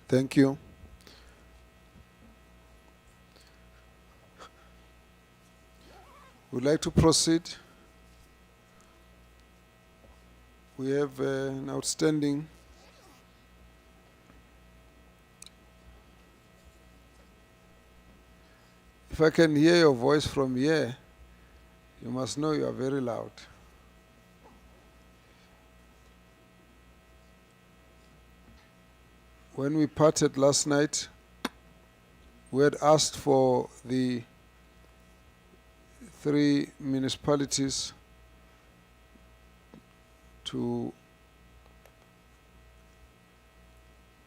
Thank you. We'd like to proceed. We have an outstanding If I can hear your voice from here, you must know you are very loud. When we parted last night, we had asked for the 3 municipalities to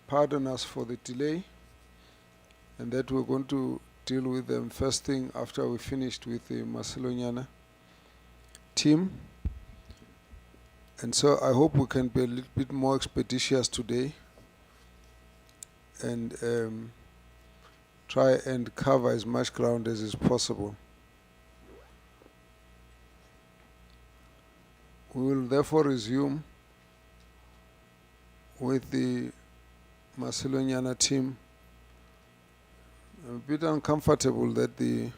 pardon us for the delay, and that we're going to deal with them first thing after we finished with the Maceloniana team. And so I hope we can be a little bit more expeditious today and try and cover as much ground as is possible. We will therefore resume with the Maceloniana team. I'm a bit uncomfortable that the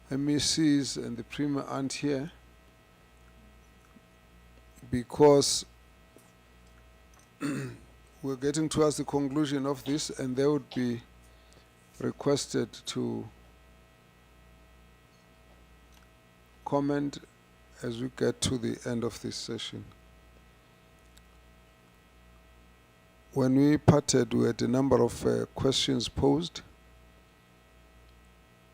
MECs and the Premier aren't here, because we're getting towards the conclusion of this and they would be requested to comment as we get to the end of this session. When we parted, we had a number of questions posed.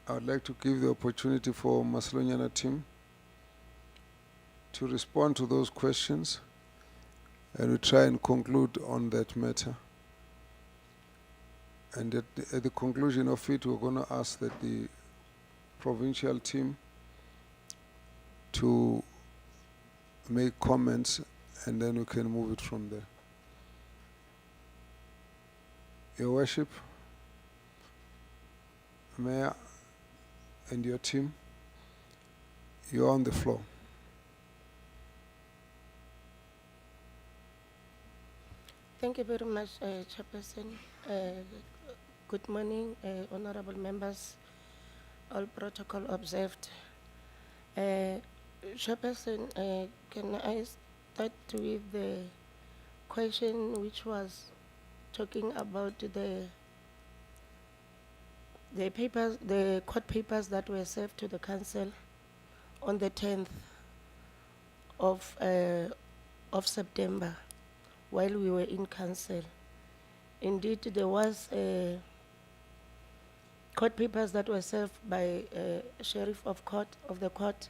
I would like to give the opportunity for Maceloniana team to respond to those questions, and we try and conclude on that matter. And at the conclusion of it, we're going to ask that the provincial team to make comments, and then we can move it from there. Your Worship, Mayor, and your team, you're on the floor. Thank you very much, Chairperson. Good morning, honorable members, all protocol observed. Chairperson, can I start with the question which was talking about the papers, the court papers that were served to the council on the 10th of September while we were in council. Indeed, there was court papers that were served by sheriff of the court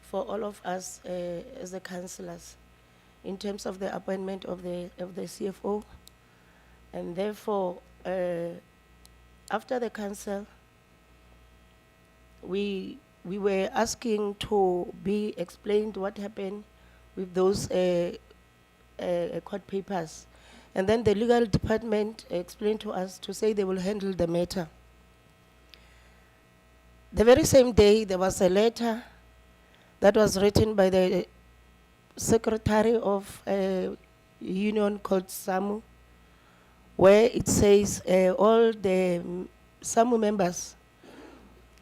for all of us as the councillors in terms of the appointment of the CFO, and therefore after the council we were asking to be explained what happened with those court papers, and then the legal department explained to us to say they will handle the matter. The very same day there was a letter that was written by the secretary of a union called SAMU, where it says all the SAMU members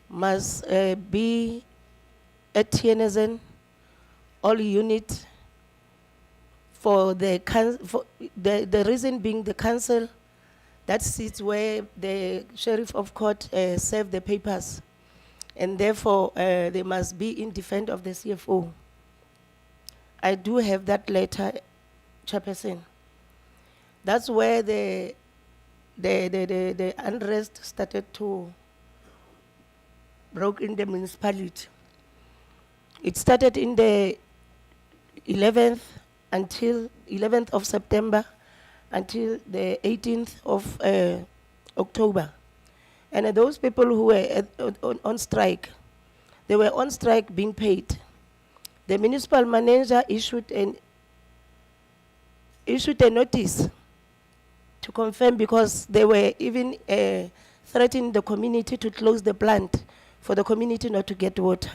must be at TNSN, all unit, for the reason being the council that sits where the sheriff of court served the papers, and therefore they must be in defense of the CFO. I do have that letter, Chairperson. That's where the unrest started to broke in the municipality. It started in the 11th of September until the 18th of October. And those people who were on strike, they were on strike being paid. The municipal manager issued a notice to confirm, because they were even threatening the community to close the plant for the community not to get water.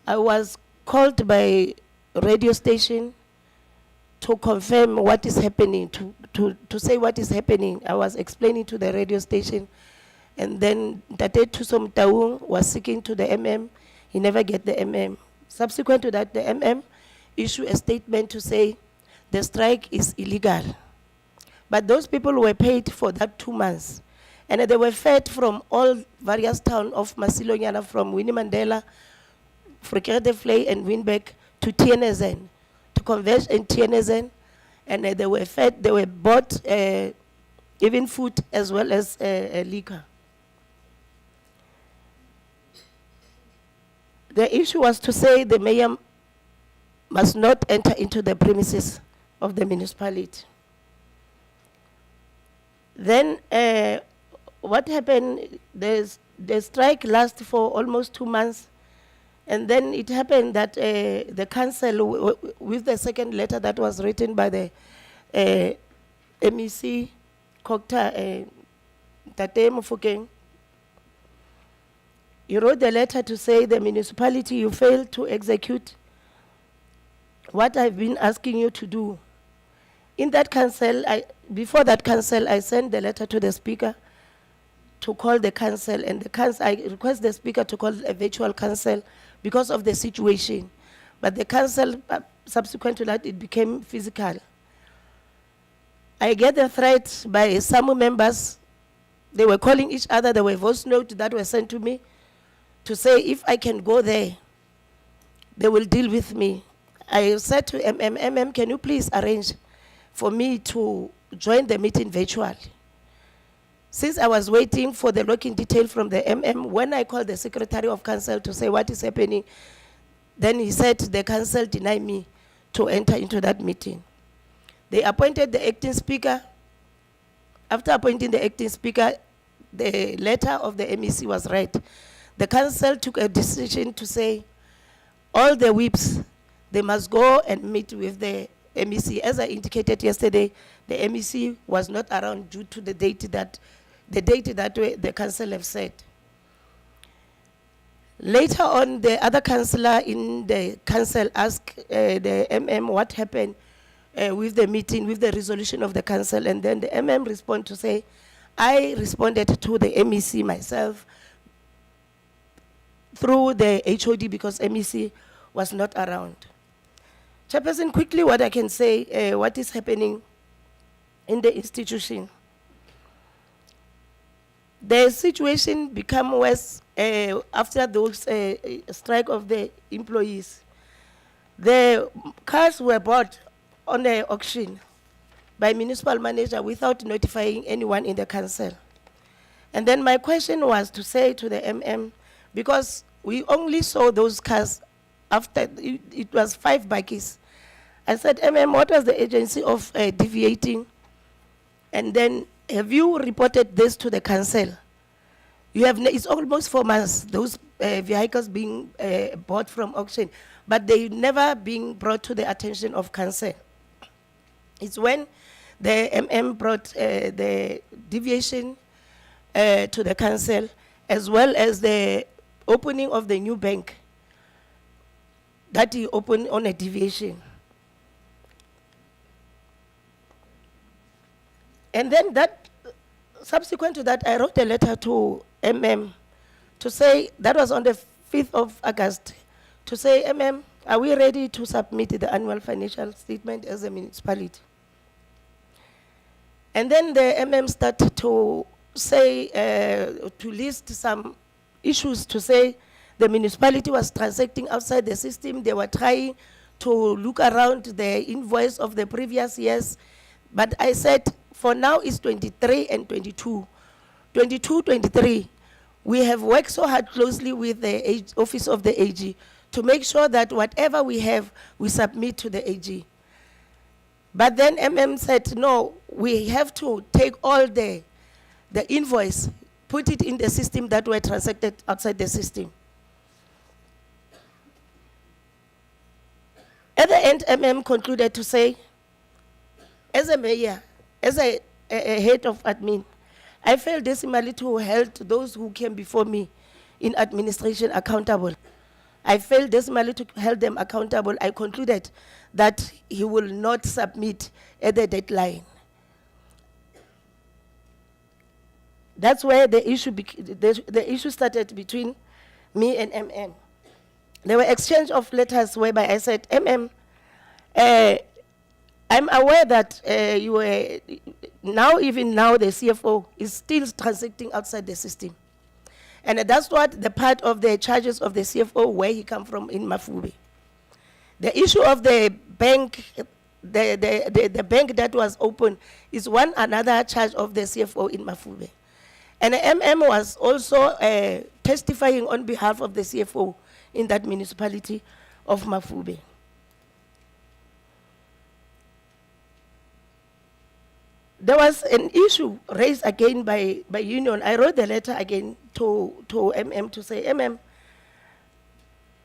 I was called by radio station to confirm what is happening, to say what is happening. I was explaining to the radio station, and then Tate Tusom Taung was seeking to the MM. He never get the MM. Subsequent to that, the MM issued a statement to say the strike is illegal. But those people were paid for that 2 months. And they were fed from all various towns of Masilonyana, from Winnie Mandela, Cooperative Flay and Winbeck to TNSN, to Converge and TNSN. And they were fed, they were bought even food as well as liquor. The issue was to say the mayor must not enter into the premises of the municipality. Then what happened, the strike lasted for almost 2 months. And then it happened that the council, with the second letter that was written by the MEC, Tate Mofokeng, he wrote the letter to say the municipality, you failed to execute what I've been asking you to do. In that council, before that council, I sent the letter to the speaker to call the council, and the council, I request the speaker to call a virtual council because of the situation. But the council, subsequent to that, it became physical. I get the threat by some members. They were calling each other. There were voice notes that were sent to me to say if I can go there, they will deal with me. I said to MM, can you please arrange for me to join the meeting virtually? Since I was waiting for the login detail from the MM, when I called the Secretary of Council to say what is happening, then he said the council denied me to enter into that meeting. They appointed the acting speaker. After appointing the acting speaker, the letter of the MEC was read. The council took a decision to say all the whips, they must go and meet with the MEC. As I indicated yesterday, the MEC was not around due to the date that the council have said. Later on, the other councillor in the council asked the MM what happened with the meeting, with the resolution of the council, and then the MM responded to say, I responded to the MEC myself through the HOD because MEC was not around. Chairperson, quickly what I can say, what is happening in the institution. The situation became worse after those strike of the employees. The cars were bought on the auction by municipal manager without notifying anyone in the council. And then my question was to say to the MM, because we only saw those cars after, it was 5 bakkies. I said, MM, what was the agency of deviating? And then, have you reported this to the council? You have, it's almost 4 months, those vehicles being bought from auction, but they never being brought to the attention of council. It's when the MM brought the deviation to the council, as well as the opening of the new bank that he opened on a deviation. And then that, subsequent to that, I wrote a letter to MM to say, that was on the 5th of August, to say, MM, are we ready to submit the annual financial statement as a municipality? And then the MM started to say, to list some issues, to say the municipality was transacting outside the system. They were trying to look around the invoice of the previous years. But I said, for now it's 23 and 22. 22, 23, we have worked so hard closely with the office of the AG to make sure that whatever we have, we submit to the AG. But then MM said, no, we have to take all the invoice, put it in the system that were transacted outside the system. At the end, MM concluded to say, as a mayor, as a head of admin, I felt decimally to hold those who came before me in administration accountable. I failed dismally to hold them accountable. I concluded that he will not submit at the deadline. That's where the issue started between me and MM. There were exchange of letters whereby I said, MM, I'm aware that you were, even now the CFO is still transacting outside the system. And that's what the part of the charges of the CFO, where he come from in Mafube. The issue of the bank, the bank that was open is one another charge of the CFO in Mafube. And MM was also testifying on behalf of the CFO in that municipality of Mafube. There was an issue raised again by union. I wrote the letter again to MM to say, MM,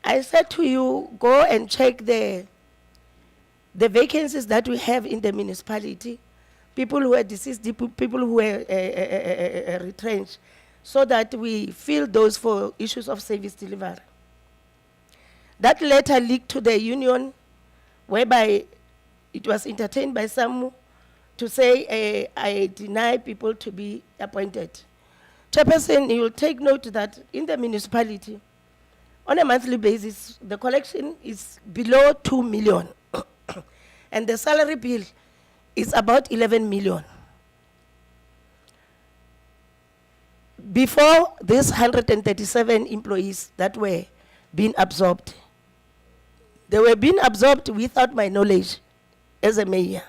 I said to you, go and check the vacancies that we have in the municipality, people who are deceased, people who are retrenched, so that we fill those for issues of service delivery. That letter leaked to the union, whereby it was entertained by some to say, I deny people to be appointed. Chairperson, you will take note that in the municipality, on a monthly basis, the collection is below 2 million. And the salary bill is about 11 million. Before these 137 employees that were being absorbed, they were being absorbed without my knowledge as a mayor.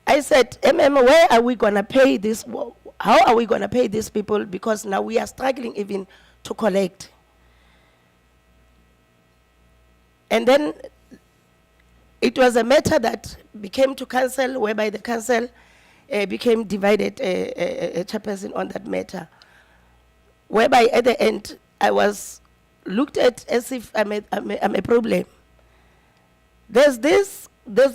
I said, MM, where are we going to pay this? How are we going to pay these people? Because now we are struggling even to collect. And then it was a matter that became to council, whereby the council became divided, a chairperson on that matter. Whereby at the end, I was looked at as if I'm a problem. The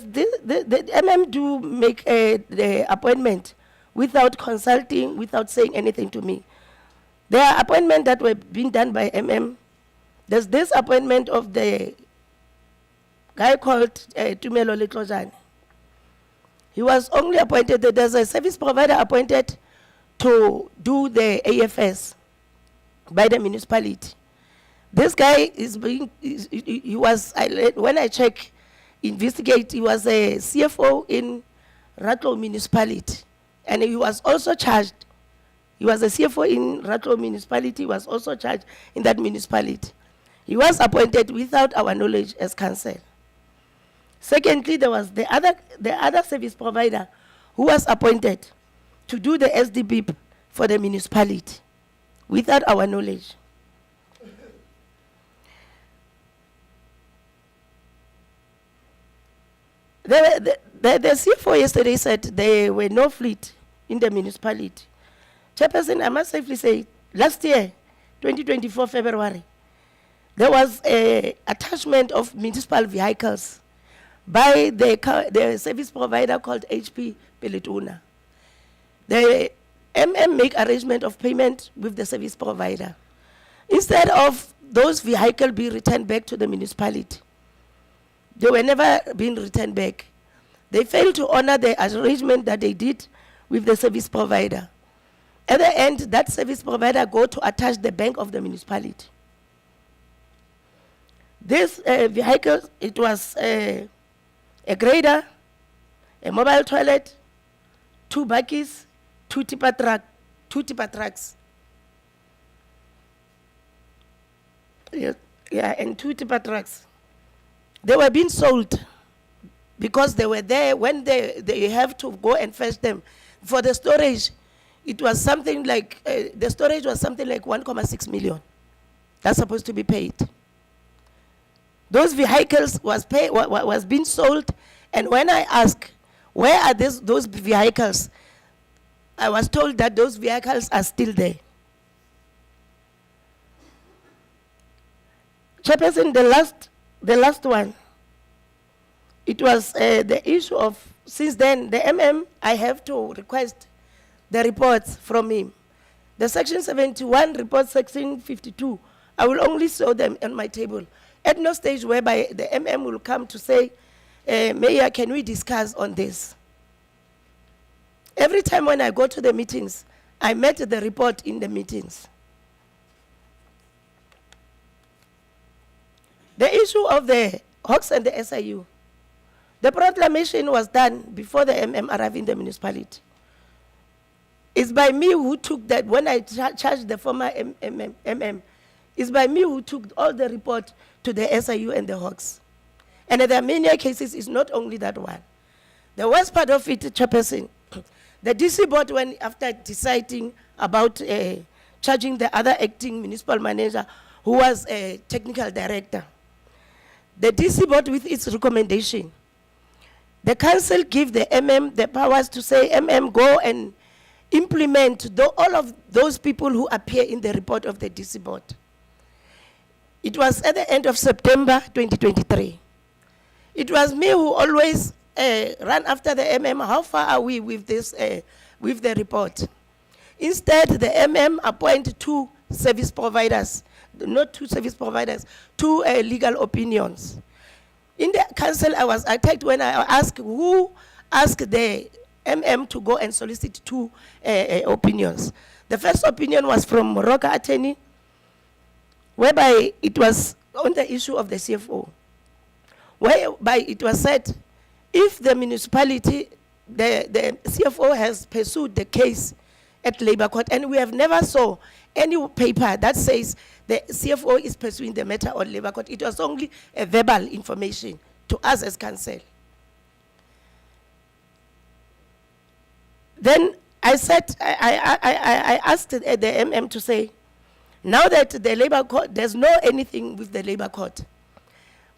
MM do make the appointment without consulting, without saying anything to me. There are appointments that were being done by MM. There's this appointment of the guy called Tumelo Litlojane. He was only appointed, there's a service provider appointed to do the AFS by the municipality. This guy is being, he was, when I check, investigate, he was a CFO in Ratlo municipality, and he was also charged. He was a CFO in Ratlo municipality, he was also charged in that municipality. He was appointed without our knowledge as council. Secondly, there was the other service provider who was appointed to do the SDB for the municipality without our knowledge. The CFO yesterday said there were no fleet in the municipality. Chairperson, I must safely say, last year, 2024 February, there was an attachment of municipal vehicles by the service provider called HP Pelituna. The MM make arrangement of payment with the service provider. Instead of those vehicles being returned back to the municipality, they were never being returned back. They failed to honor the arrangement that they did with the service provider. At the end, that service provider go to attach the bank of the municipality. This vehicle, it was a grader, a mobile toilet, 2 bakkies, 2 tipper trucks. Yeah, and 2 tipper trucks. They were being sold because they were there when they have to go and fetch them. For the storage, it was something like, the storage was something like 1.6 million. That's supposed to be paid. Those vehicles was being sold, and when I asked, where are those vehicles, I was told that those vehicles are still there. Chairperson, the last one, it was the issue of, since then, the MM, I have to request the reports from him. The Section 71 report, Section 52, I will only show them on my table. At no stage whereby the MM will come to say, Mayor, can we discuss on this? Every time when I go to the meetings, I met the report in the meetings. The issue of the Hawks and the SIU, the proclamation was done before the MM arrived in the municipality. It's by me who took that, when I charged the former MM, it's by me who took all the report to the SIU and the Hawks. And there are many cases, it's not only that one. The worst part of it, Chairperson, the DC board, when after deciding about charging the other acting municipal manager, who was a technical director, the DC board with its recommendation, the council give the MM the powers to say, MM, go and implement all of those people who appear in the report of the DC board. It was at the end of September 2023. It was me who always ran after the MM, how far are we with this, with the report? Instead, the MM appointed 2 service providers, not 2 service providers, 2 legal opinions. In the council, I was attacked when I asked who asked the MM to go and solicit 2 opinions. The first opinion was from Moroka attorney, whereby it was on the issue of the CFO, whereby it was said, if the municipality, the CFO has pursued the case at Labor Court, and we have never saw any paper that says the CFO is pursuing the matter on Labor Court. It was only a verbal information to us as council. Then I said, I asked the MM to say, now that the Labor Court, there's no anything with the Labor Court.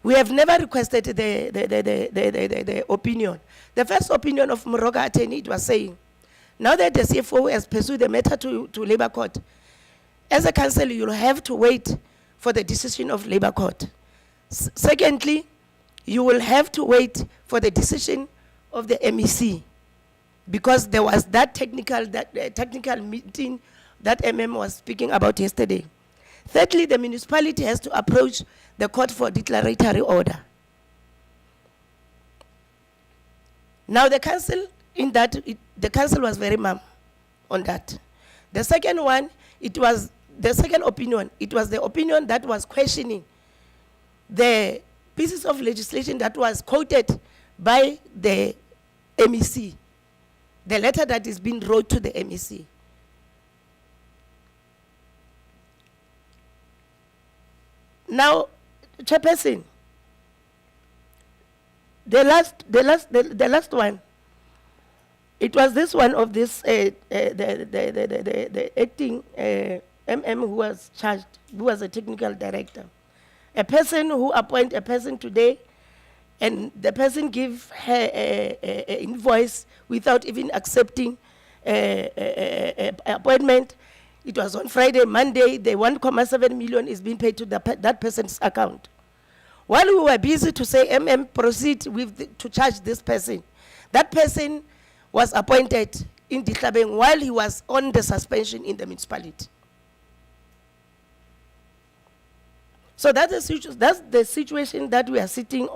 We have never requested the opinion. The first opinion of Moroka attorney, it was saying, now that the CFO has pursued the matter to Labor Court, as a council, you'll have to wait for the decision of Labor Court. Secondly, you will have to wait for the decision of the MEC, because there was that technical meeting that MM was speaking about yesterday. Thirdly, the municipality has to approach the court for declaratory order. Now the council, in that, the council was very mum on that. The second one, it was the second opinion. It was the opinion that was questioning the pieces of legislation that was quoted by the MEC, the letter that is being wrote to the MEC. Now, Chairperson, the last one, it was this one of this, the acting MM who was charged, who was a technical director. A person who appoint a person today, and the person give her a invoice without even accepting appointment. It was on Friday, Monday, the 1.7 million is being paid to that person's account. While we were busy to say, MM, proceed with to charge this person, that person was appointed in Ditlabeng while he was on the suspension in the municipality. So that's the situation that we are sitting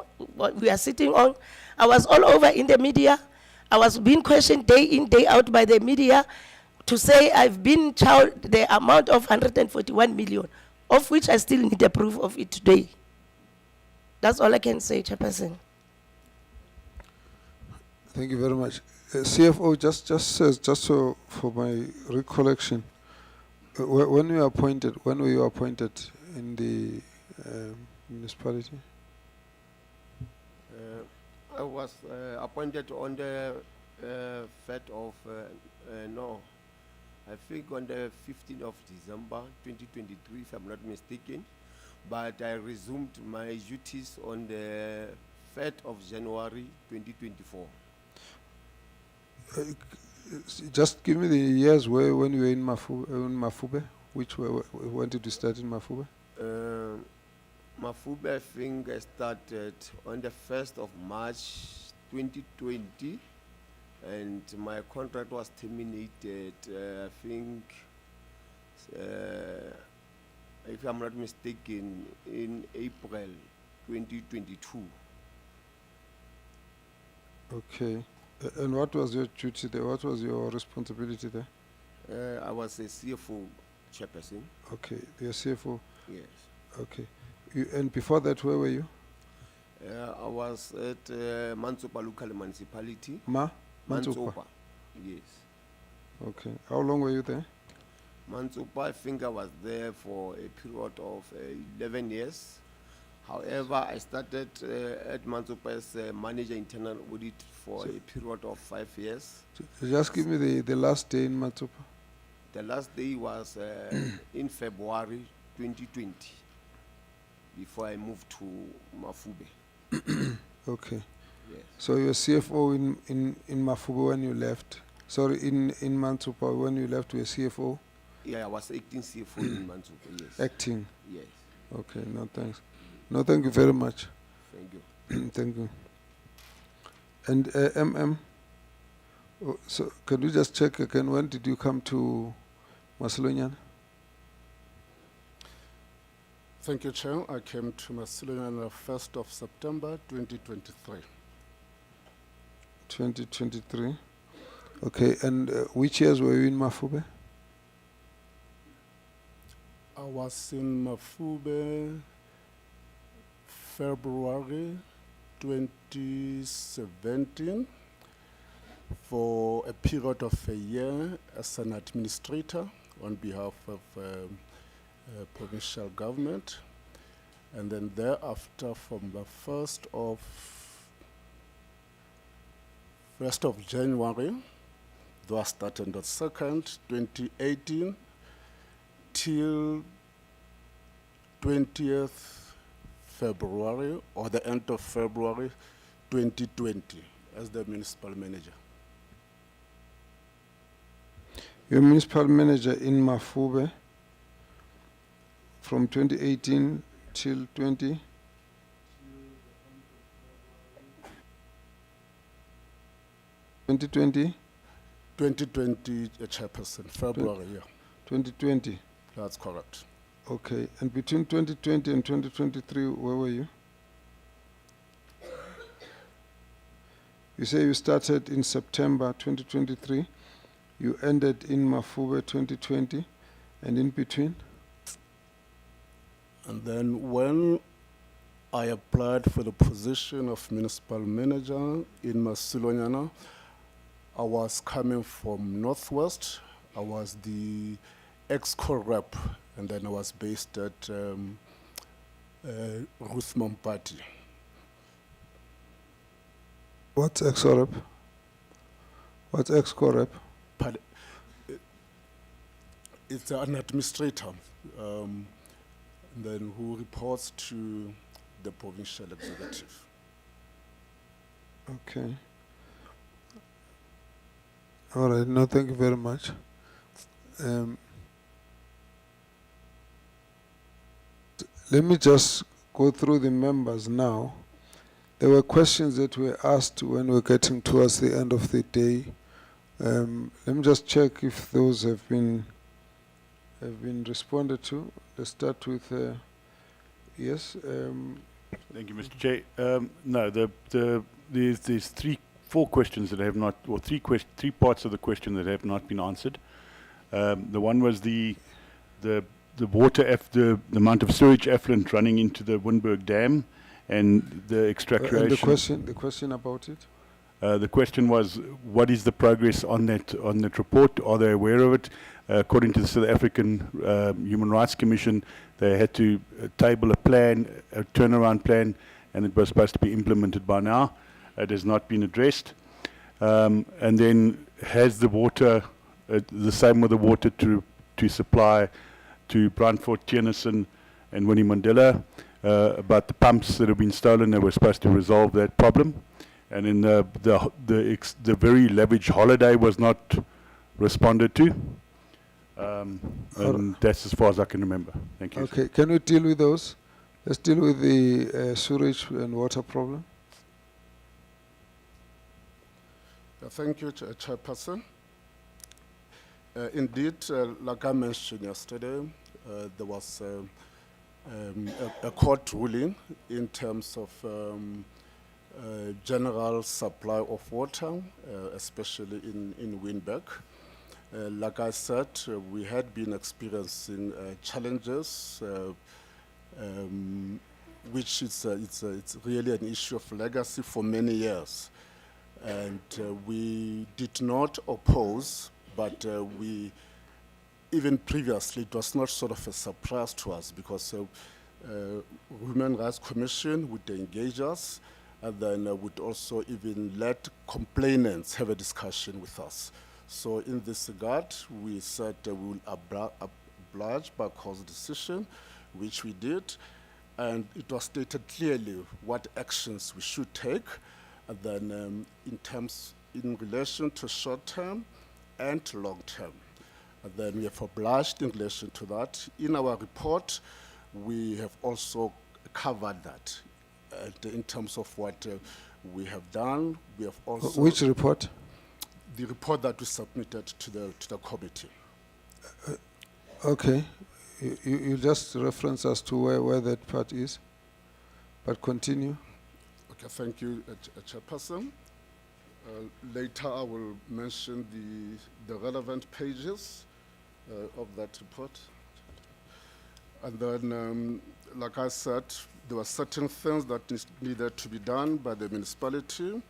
on. I was all over in the media. I was being questioned day in, day out by the media to say I've been charged the amount of 141 million, of which I still need a proof of it today. That's all I can say, Chairperson. Thank you very much. CFO, just so for my recollection, when were you appointed in the municipality? I was appointed on the 3rd of, I think on the 15th of December 2023, if I'm not mistaken. But I resumed my duties on the 3rd of January 2024. Just give me the years when you were in Mafube, when did you start in Mafube? Mafube, I think I started on the 1st of March 2020, and my contract was terminated, I think, if I'm not mistaken, in April 2022. Okay. And what was your duty there? What was your responsibility there? I was a CFO chairperson. Okay, your CFO. Yes. Okay. And before that, where were you? I was at Mantsopa local municipality. Mantsopa. Mantsopa. Yes. Okay. How long were you there? Mantsopa, I think I was there for a period of 11 years. However, I started at Mantsopa as a manager internal audit for a period of 5 years. So just give me the last day in Mantsopa. The last day was in February 2020, before I moved to Mafube. Okay. Yes. So you were CFO in Mafube when you left. Sorry, in Mantsopa when you left, you were CFO. Yeah, I was acting CFO in Mantsopa. Yes. Acting. Yes. Okay. No thanks. No, thank you very much. Thank you. Thank you. And MM. Oh, so can you just check again? When did you come to Masilonyana? Thank you, Chair. I came to Masilonyana on the 1st of September 2023. 2023. Okay, and which years were you in Mafube? I was in Mafube February 2017 for a period of a year as an administrator on behalf of provincial government, and then thereafter from the 1st of January, though I started on the 2nd, 2018, till 20th February or the end of February 2020 as the municipal manager. You're municipal manager in Mafube from 2018 till 20? 2020? 2020 chairperson, February, yeah. 2020? That's correct. Okay, and between 2020 and 2023, where were you? You say you started in September 2023, you ended in Mafube 2020, and in between? And then when I applied for the position of municipal manager in Masilonyana, I was coming from Northwest. I was the EXCO rep, and then I was based at Ruthmon Party. What's EXCO rep? What's EXCO rep? It's an administrator, then who reports to the provincial executive. Okay. All right, no, thank you very much. Let me just go through the members now. There were questions that were asked when we were getting towards the end of the day. Let me just check if those have been responded to. Let's start with yes. Thank you, Mr. Chair. No, there's 4 questions that have not, or three parts of the question that have not been answered. The one was the water, the amount of sewage effluent running into the Winburg Dam, and the extractoration. And the question about it. The question was, what is the progress on that report? Are they aware of it? According to the South African Human Rights Commission, they had to table a plan, a turnaround plan, and it was supposed to be implemented by now. It has not been addressed. And then has the water, the same with the water to supply to Brandfort, Tennyson, and Winnie Mandela, about the pumps that have been stolen. They were supposed to resolve that problem. And then the very lavish holiday was not responded to. And that's as far as I can remember. Thank you. Okay, can we deal with those? Let's deal with the sewage and water problem. Thank you, Chairperson. Indeed, like I mentioned yesterday, there was a court ruling in terms of general supply of water, especially in Windberg. Like I said, we had been experiencing challenges, which it's really an issue of legacy for many years. And we did not oppose, but we, even previously, it was not sort of a surprise to us because Human Rights Commission would engage us and then would also even let complainants have a discussion with us. So in this regard, we said we will oblige by court's decision, which we did, and it was stated clearly what actions we should take, and then in relation to short term and long term. And then we have obliged in relation to that. In our report, we have also covered that. In terms of what we have done, we have also... Which report? The report that we submitted to the committee. Okay. You just reference us to where that part is, but continue. Okay, thank you, Chairperson. Later I will mention the relevant pages of that report. And then, like I said, there were certain things that needed to be done by the municipality,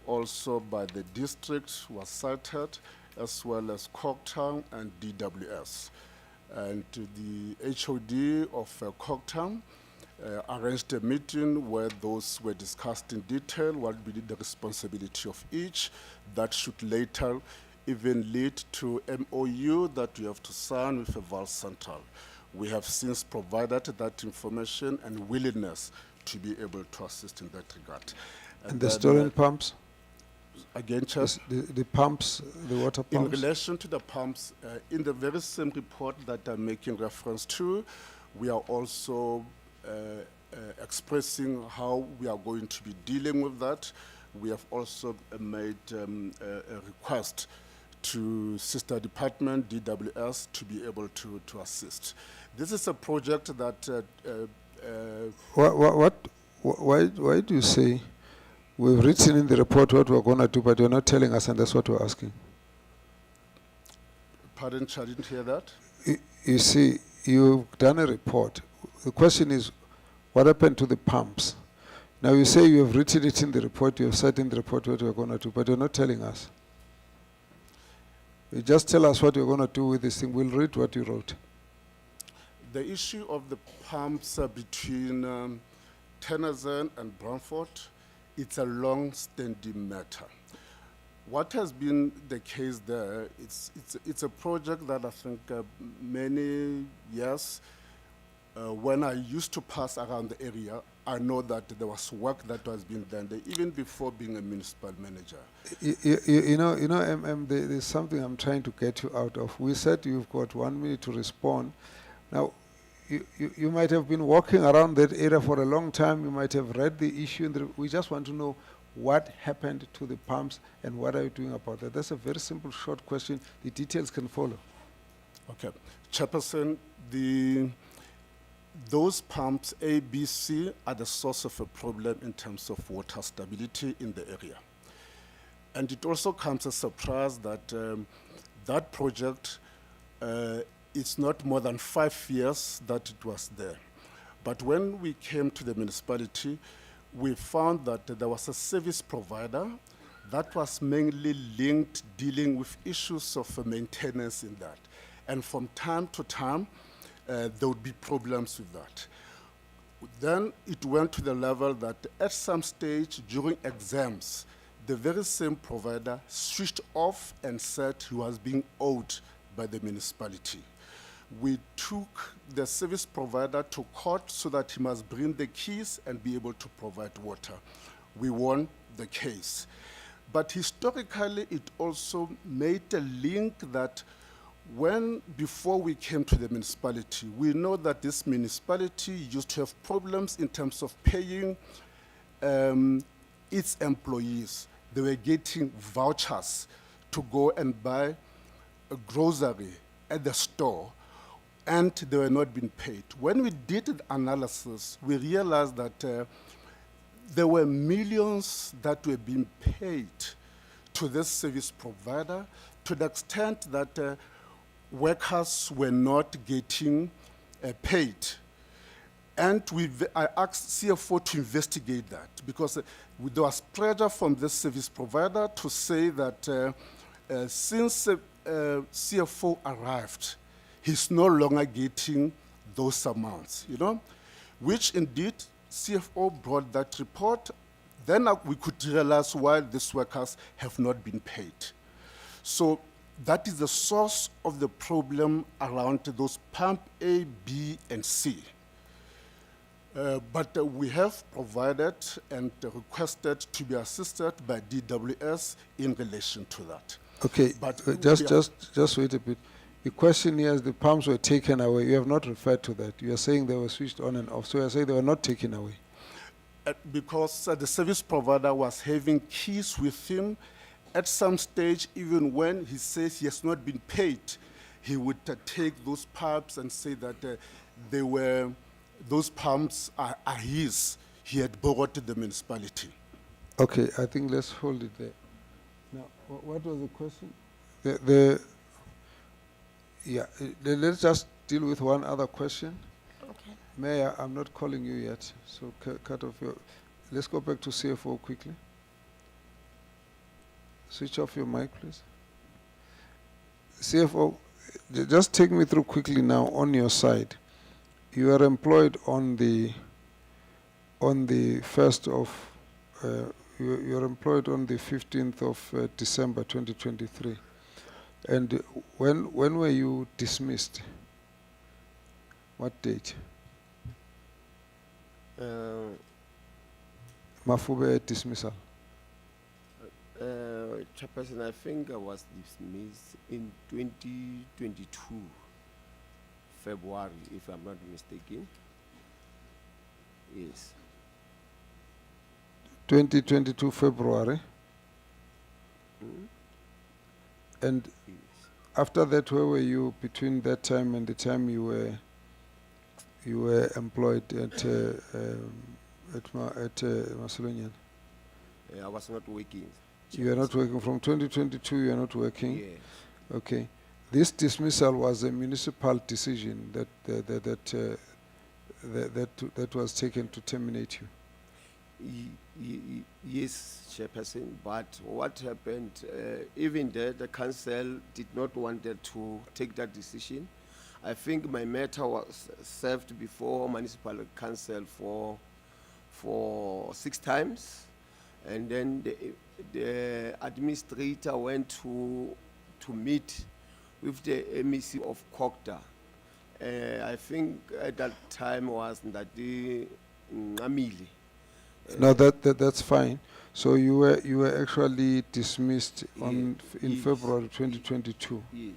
also by the district was cited, as well as Corktown and DWS. And the HOD of Corktown arranged a meeting where those were discussed in detail, what would be the responsibility of each. That should later even lead to MOU that we have to sign with a Val Central. We have since provided that information and willingness to be able to assist in that regard. And the storing pumps? Again, Chair? The pumps, the water pumps? In relation to the pumps, in the very same report that I'm making reference to, we are also expressing how we are going to be dealing with that. We have also made a request to sister department, DWS, to be able to assist. This is a project that... Why do you say we've written in the report what we're going to do, but you're not telling us, and that's what we're asking? Pardon, I didn't hear that. You see, you've done a report. The question is, what happened to the pumps? Now you say you have written it in the report, you have said in the report what you're going to do, but you're not telling us. You just tell us what you're going to do with this thing. We'll read what you wrote. The issue of the pumps between Tennyson and Bromford, it's a long-standing matter. What has been the case there, it's a project that I think many years, when I used to pass around the area, I know that there was work that was being done there, even before being a municipal manager. There's something I'm trying to get you out of. We said you've got 1 minute to respond. Now, you might have been walking around that area for a long time. You might have read the issue. We just want to know what happened to the pumps and what are you doing about that. That's a very simple, short question. The details can follow. Okay. Chairperson, those pumps, A, B, C, are the source of a problem in terms of water stability in the area. And it also comes as a surprise that that project, it's not more than 5 years that it was there. But when we came to the municipality, we found that there was a service provider that was mainly linked, dealing with issues of maintenance in that. And from time to time, there would be problems with that. Then it went to the level that at some stage during exams, the very same provider switched off and said he was being owed by the municipality. We took the service provider to court so that he must bring the keys and be able to provide water. We won the case. But historically, it also made a link that before we came to the municipality, we know that this municipality used to have problems in terms of paying its employees. They were getting vouchers to go and buy a grocery at the store and they were not being paid. When we did the analysis, we realized that there were millions that were being paid to this service provider to the extent that workers were not getting paid. And I asked CFO to investigate that because there was pressure from this service provider to say that since CFO arrived, he's no longer getting those amounts, you know, which indeed CFO brought that report. Then we could realize why these workers have not been paid. So that is the source of the problem around those pump A, B, and C. But we have provided and requested to be assisted by DWS in relation to that. Okay, But just wait a bit. The question here is the pumps were taken away. You have not referred to that. You are saying they were switched on and off. So you are saying they were not taken away. Because the service provider was having keys with him. At some stage, even when he says he has not been paid, he would take those pumps and say that those pumps are his. He had borrowed the municipality. Okay, I think let's hold it there. Now, what was the question? Let's just deal with one other question. Okay. Mayor, I'm not calling you yet, so cut off your... Let's go back to CFO quickly. Switch off your mic, please. CFO, just take me through quickly now on your side. You are employed on the 1st of... you're employed on the 15th of December 2023. And when were you dismissed? What date? Mafube dismissal. Chairperson, I think I was dismissed in 2022, February, if I'm not mistaken. Yes. 2022 February. And Yes. after that, where were you between that time and the time you were employed at Macedonian? I was not working. You are not working from 2022. You are not working. Yes. Okay. This dismissal was a municipal decision that was taken to terminate you. Yes, Chairperson, but what happened, even there, the council did not want to take that decision. I think my matter was served before municipal council for 6 times, and then the administrator went to meet with the MEC of Cooperative. I think at that time was Ndati Ngamili. No, that's fine. So you were actually dismissed in Yes. February 2022. Yes.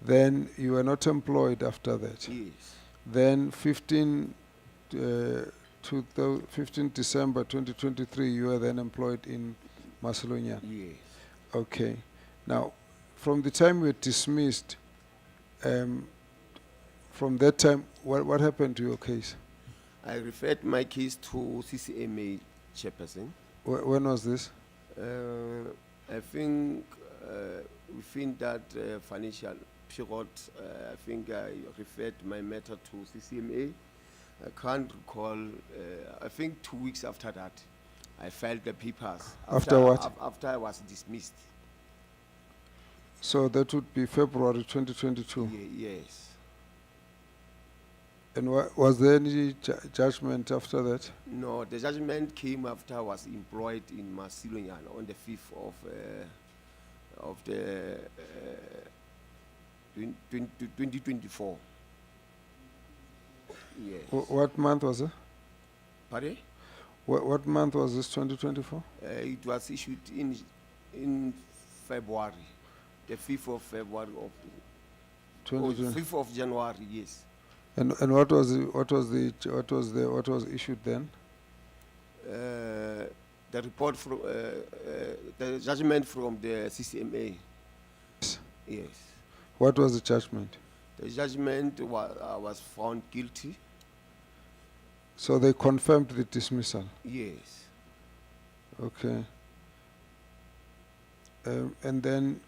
Then you were not employed after that. Yes. Then 15 December 2023, you were then employed in Macedonian. Yes. Okay. Now, from the time you were dismissed, from that time, what happened to your case? I referred my case to CCMA, Chairperson. When was this? I think within that financial period, I think I referred my matter to CCMA. I can't recall, I think 2 weeks after that, I filed the papers. After what? After I was dismissed. So that would be February 2022. Yes. And was there any judgment after that? No, the judgment came after I was employed in Macedonian on the 5th of the 2024. Yes. What month was it? Pardon? What month was this, 2024? It was issued in February, the 5th of February of 2020. 5th of January. Yes. And what was issued then? The report from the judgment from the CCMA. Yes. What was the judgment? The judgment was found guilty. So they confirmed the dismissal. Yes. Okay. And then,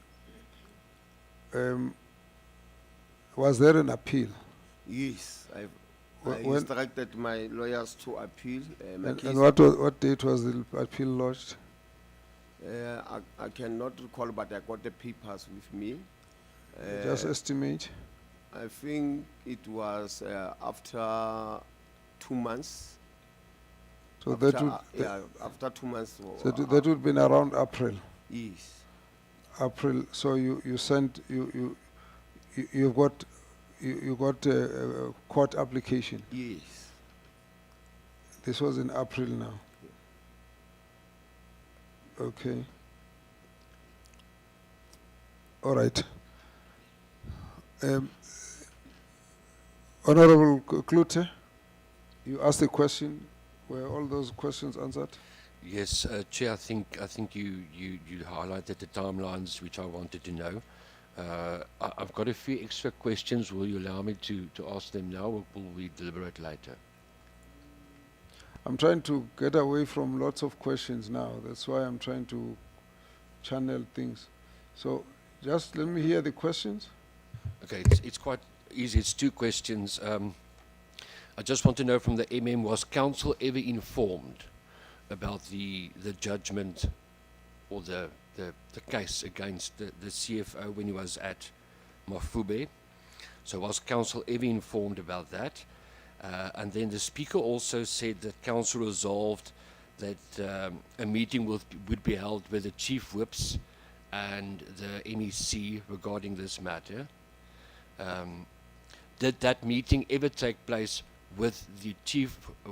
was there an appeal? Yes. I When- instructed my lawyers to appeal my case. And what date was the appeal lodged? I cannot recall, but I got the papers with me. Just estimate. I think it was after 2 months. So after, that would yeah, after 2 months. so that would have been around April. Yes. April. So you sent you got a court application. Yes. This was in April now. Okay. All right. Honorable Klute, you asked a question. Were all those questions answered? Yes, Chair, I think you highlighted the timelines which I wanted to know. I've got a few extra questions. Will you allow me to ask them now, or will we deliberate later? I'm trying to get away from lots of questions now. That's why I'm trying to channel things. So just let me hear the questions. Okay, it's quite easy. It's 2 questions. I just want to know from the MM, was council ever informed about the judgment or the case against the CFO when he was at Mafube? So was council ever informed about that? And then the speaker also said that council resolved that a meeting would be held with the chief whips and the MEC regarding this matter. Did that meeting ever take place with the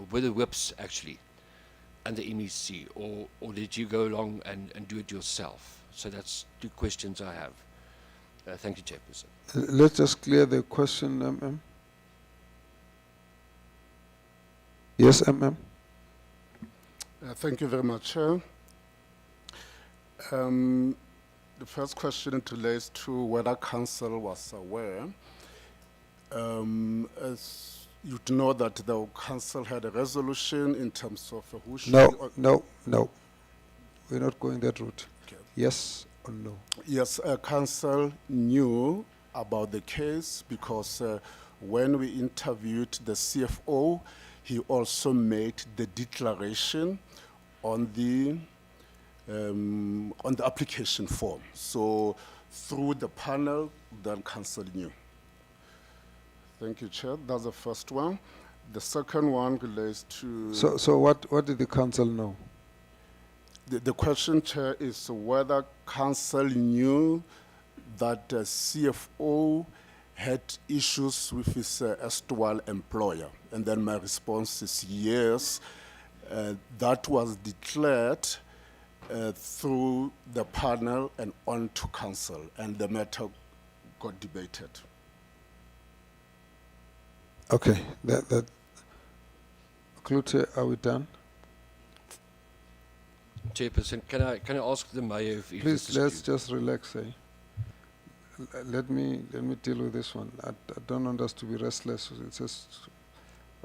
with the whips actually, and the MEC, or did you go along and do it yourself? So that's 2 questions I have. Thank you, Chairperson. Let's just clear the question, MM. Yes, MM. Thank you very much, Chair. The first question it relates to whether council was aware. As you know that the council had a resolution in terms of who should... No. We're not going that route. Okay. Yes or no? Yes, council knew about the case because when we interviewed the CFO, he also made the declaration on the application form. So through the panel, then council knew. Thank you, Chair. That's the first one. The second one relates to... So what did the council know? The question, Chair, is whether council knew that the CFO had issues with his erstwhile employer. And then my response is yes. That was declared through the panel and on to council, and the matter got debated. Okay, that Klute, are we done? Chairperson, can I ask the mayor if Please, this is let's due? just relax, eh? Let me deal with this one. I don't want us to be restless. It's just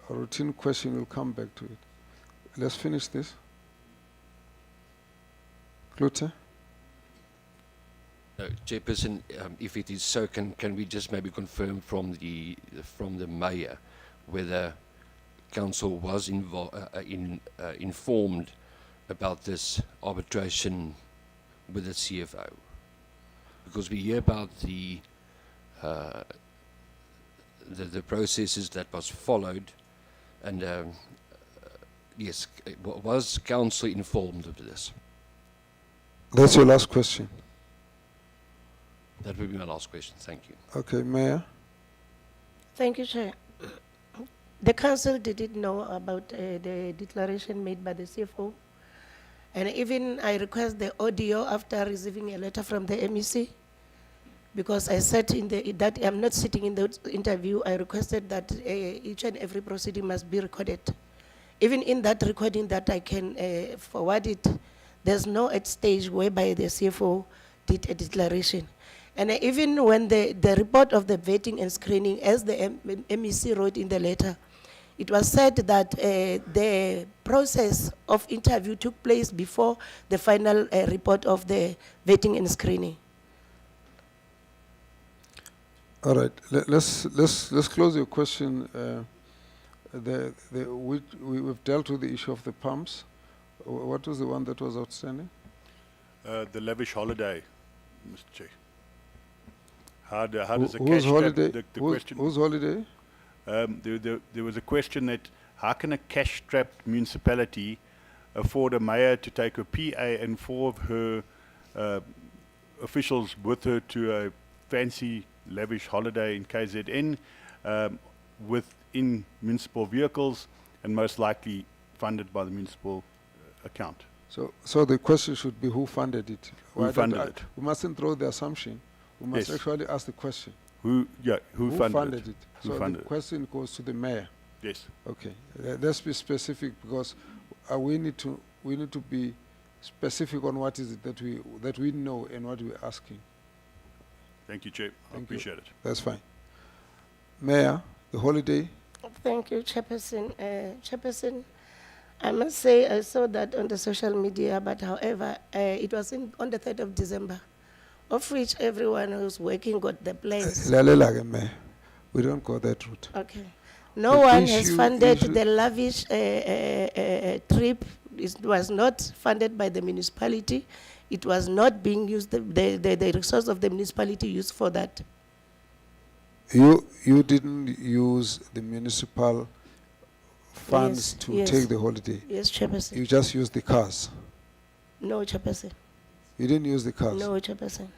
a routine question. We'll come back to it. Let's finish this. Klute? Chairperson, if it is so, can we just maybe confirm from the mayor whether council was informed about this arbitration with the CFO? Because we hear about the processes that was followed, and yes, was council informed of this? That's your last question. That would be my last question. Thank you. Okay, Mayor? Thank you, Chair. The council didn't know about the declaration made by the CFO. And even I request the audio after receiving a letter from the MEC, because I said that I'm not sitting in the interview. I requested that each and every proceeding must be recorded. Even in that recording that I can forward it, there's no at stage whereby the CFO did a declaration. And even when the report of the vetting and screening, as the MEC wrote in the letter, it was said that the process of interview took place before the final report of the vetting and screening. All right, let's close your question. We've dealt with the issue of the pumps. What was the one that was outstanding? The lavish holiday, Mr. Chair. How does the Whose cash trap, holiday? the Whose- question, Whose holiday? there was a question that how can a cash-strapped municipality afford a mayor to take her PA and 4 of her officials with her to a fancy, lavish holiday in KZN within municipal vehicles and most likely funded by the municipal account? So the question should be who funded it? Who Why don't funded I- it? We mustn't throw the assumption. We must Yes. actually ask the question. Who funded it? Who So funded the it? question goes to the mayor. Yes. Okay, let's be specific because we need to be specific on what is it that we know and what we're asking. Thank you, Chair. I Thank you. appreciate it. That's fine. Mayor, the holiday. Thank you, Chairperson. Chairperson, I must say I saw that on the social media, but however, it was on the 3rd of December, of which everyone who's working got the plans. Lalela ke, Mayor. We don't go that route. Okay. No The one has issue- funded issue- the lavish trip. It was not funded by the municipality. It was not being used, the resource of the municipality used for that. You didn't use the municipal funds Yes, to yes. take the holiday. Yes, Chairperson. You just used the cars. No, Chairperson. You didn't use the cars. No, Chairperson.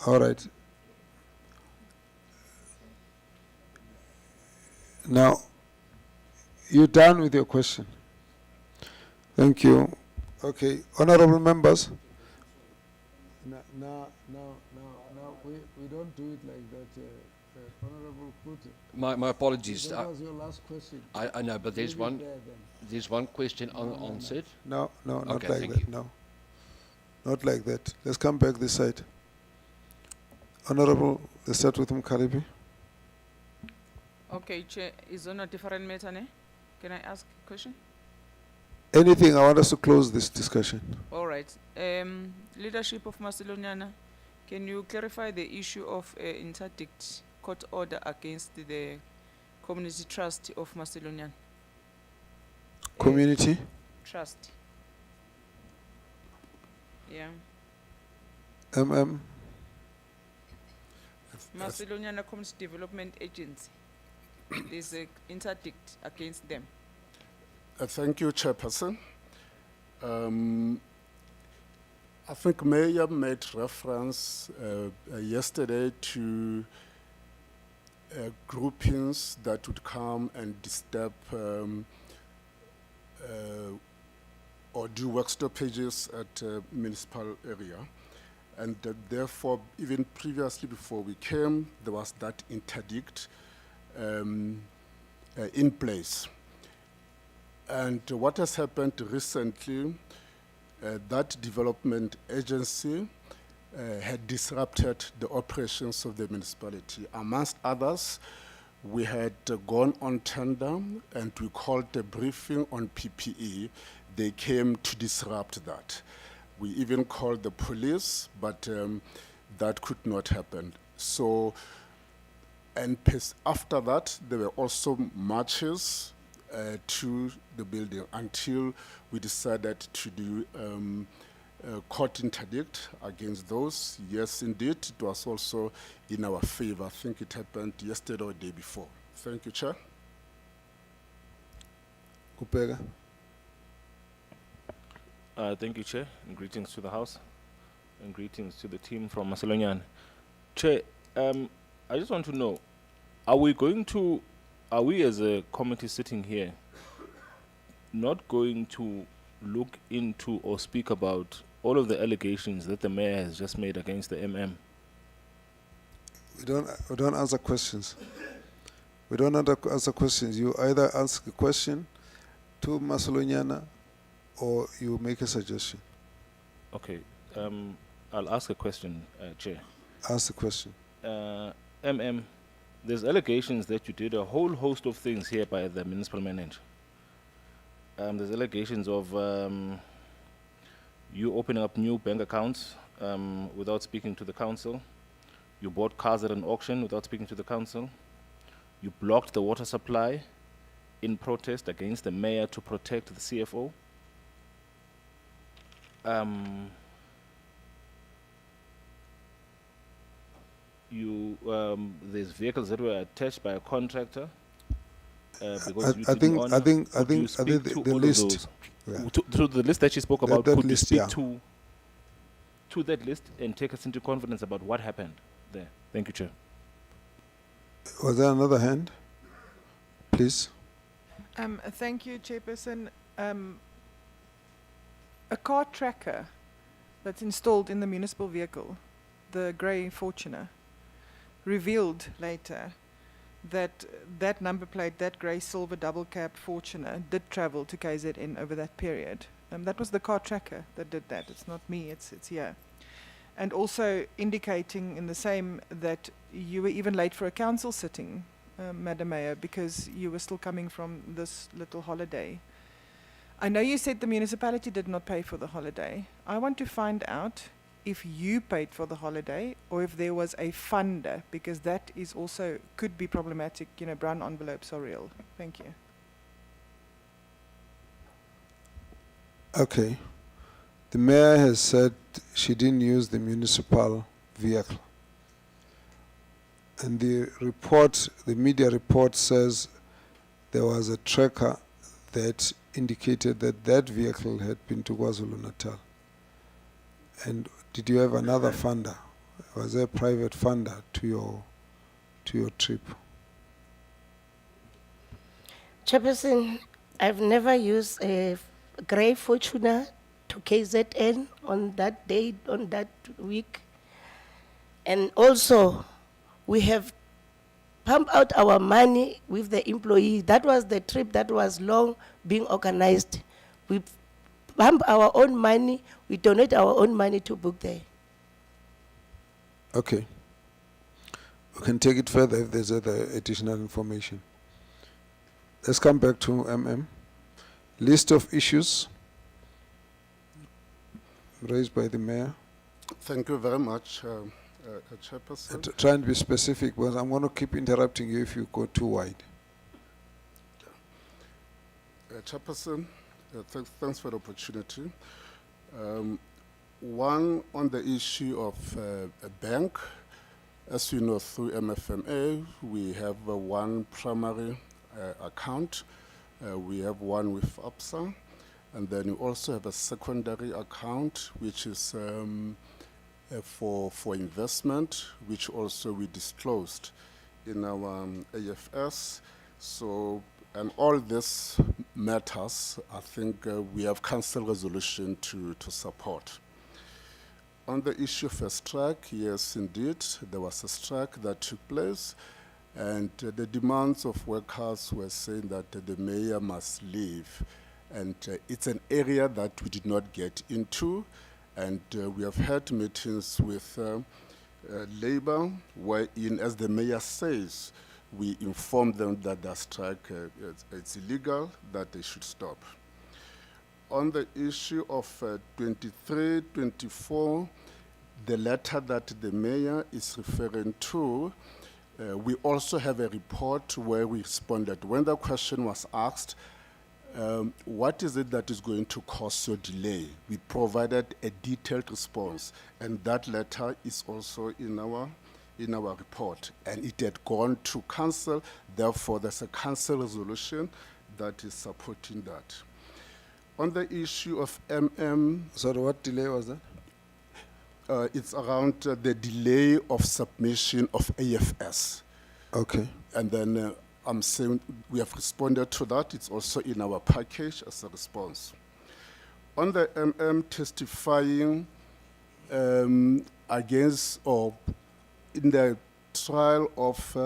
All right. Now, you're done with your question. Thank you. Okay, honorable members. Now, we don't do it like that. Honorable Kute, My apologies. that was your last question. I know, but Leave it there then. there's one question unanswered. No, not Okay, like thank that, you. no. Not like that. Let's come back this side. Honorable, let's start with Mkaribi. Okay, Chair, is on a different matter, ne? Can I ask a question? Anything, I want us to close this discussion. All right. Leadership of Macedoniana, can you clarify the issue of interdict court order against the Community Trust of Macedonian? Community? Trust. Yeah. Macedonian Community Development Agency. There's an interdict against them. Thank you, Chairperson. I think Mayor made reference yesterday to groupings that would come and disturb or do work stoppages at municipal area. And therefore, even previously before we came, there was that interdict in place. And what has happened recently, that development agency had disrupted the operations of the municipality. Amongst others, we had gone on tender and we called a briefing on PPE. They came to disrupt that. We even called the police, but that could not happen. So, and after that, there were also marches to the building until we decided to do court interdict against those. Yes, indeed, it was also in our favor. I think it happened yesterday or the day before. Thank you, Chair. Kupega. Thank you, Chair, and greetings to the House, and greetings to the team from Macedonian. Chair, I just want to know, are we as a committee sitting here not going to look into or speak about all of the allegations that the mayor has just made against the MM? We don't answer questions. We don't answer questions. You either ask a question to Macedoniana or you make a suggestion. Okay. I'll ask a question, Chair. Ask the question. MM, there's allegations that you did a whole host of things here by the municipal manager. There's allegations of you opening up new bank accounts without speaking to the council. You bought cars at an auction without speaking to the council. You blocked the water supply in protest against the mayor to protect the CFO. There's vehicles that were attached by a contractor. Because you I didn't think honor. Could you the speak to all of list. those? Yeah. To the list that you spoke about, that could you list, speak yeah. to that list and take us into confidence about what happened there? Thank you, Chair. Was there another hand? Please. Thank you, Chairperson. A car tracker that's installed in the municipal vehicle, the grey Fortuner, revealed later that that number plate, that grey silver double cab Fortuner, did travel to KZN over that period. That was the car tracker that did that. It's not me, it's here. And also indicating in the same that you were even late for a council sitting, Madam Mayor, because you were still coming from this little holiday. I know you said the municipality did not pay for the holiday. I want to find out if you paid for the holiday or if there was a funder, because that is also could be problematic. You know, brown envelopes are real. Thank you. Okay. The mayor has said she didn't use the municipal vehicle. And the report, the media report says there was a tracker that indicated that that vehicle had been to KwaZulu-Natal. And did you have another funder? Was there a private funder to your trip? Chairperson, I've never used a grey Fortuner to KZN on that day, on that week. And also, we have pumped out our money with the employee. That was the trip that was long being organized. We pump our own money, we donate our own money to book there. Okay. We can take it further if there's other additional information. Let's come back to MM. List of issues raised by the mayor. Thank you very much, Chairperson. Try and be specific, because I'm going to keep interrupting you if you go too wide. Chairperson, thanks for the opportunity. One, on the issue of a bank, as you know, through MFMA, we have one primary account. We have one with ABSA, and then we also have a secondary account, which is for investment, which also we disclosed in our AFS. So, and all this matters, I think we have council resolution to support. On the issue of a strike, yes, indeed, there was a strike that took place, and the demands of workers were saying that the mayor must leave. And it's an area that we did not get into, and we have had meetings with labor, wherein, as the mayor says, we informed them that the strike it's illegal, that they should stop. On the issue of 23, 24, the letter that the mayor is referring to, we also have a report where we responded. When the question was asked, what is it that is going to cause your delay? We provided a detailed response, and that letter is also in our report, and it had gone to council. Therefore, there's a council resolution that is supporting that. On the issue of MM, Sorry, what delay was that? it's around the delay of submission of AFS. Okay. And then I'm saying we have responded to that. It's also in our package as a response. On the MM testifying against or in the trial of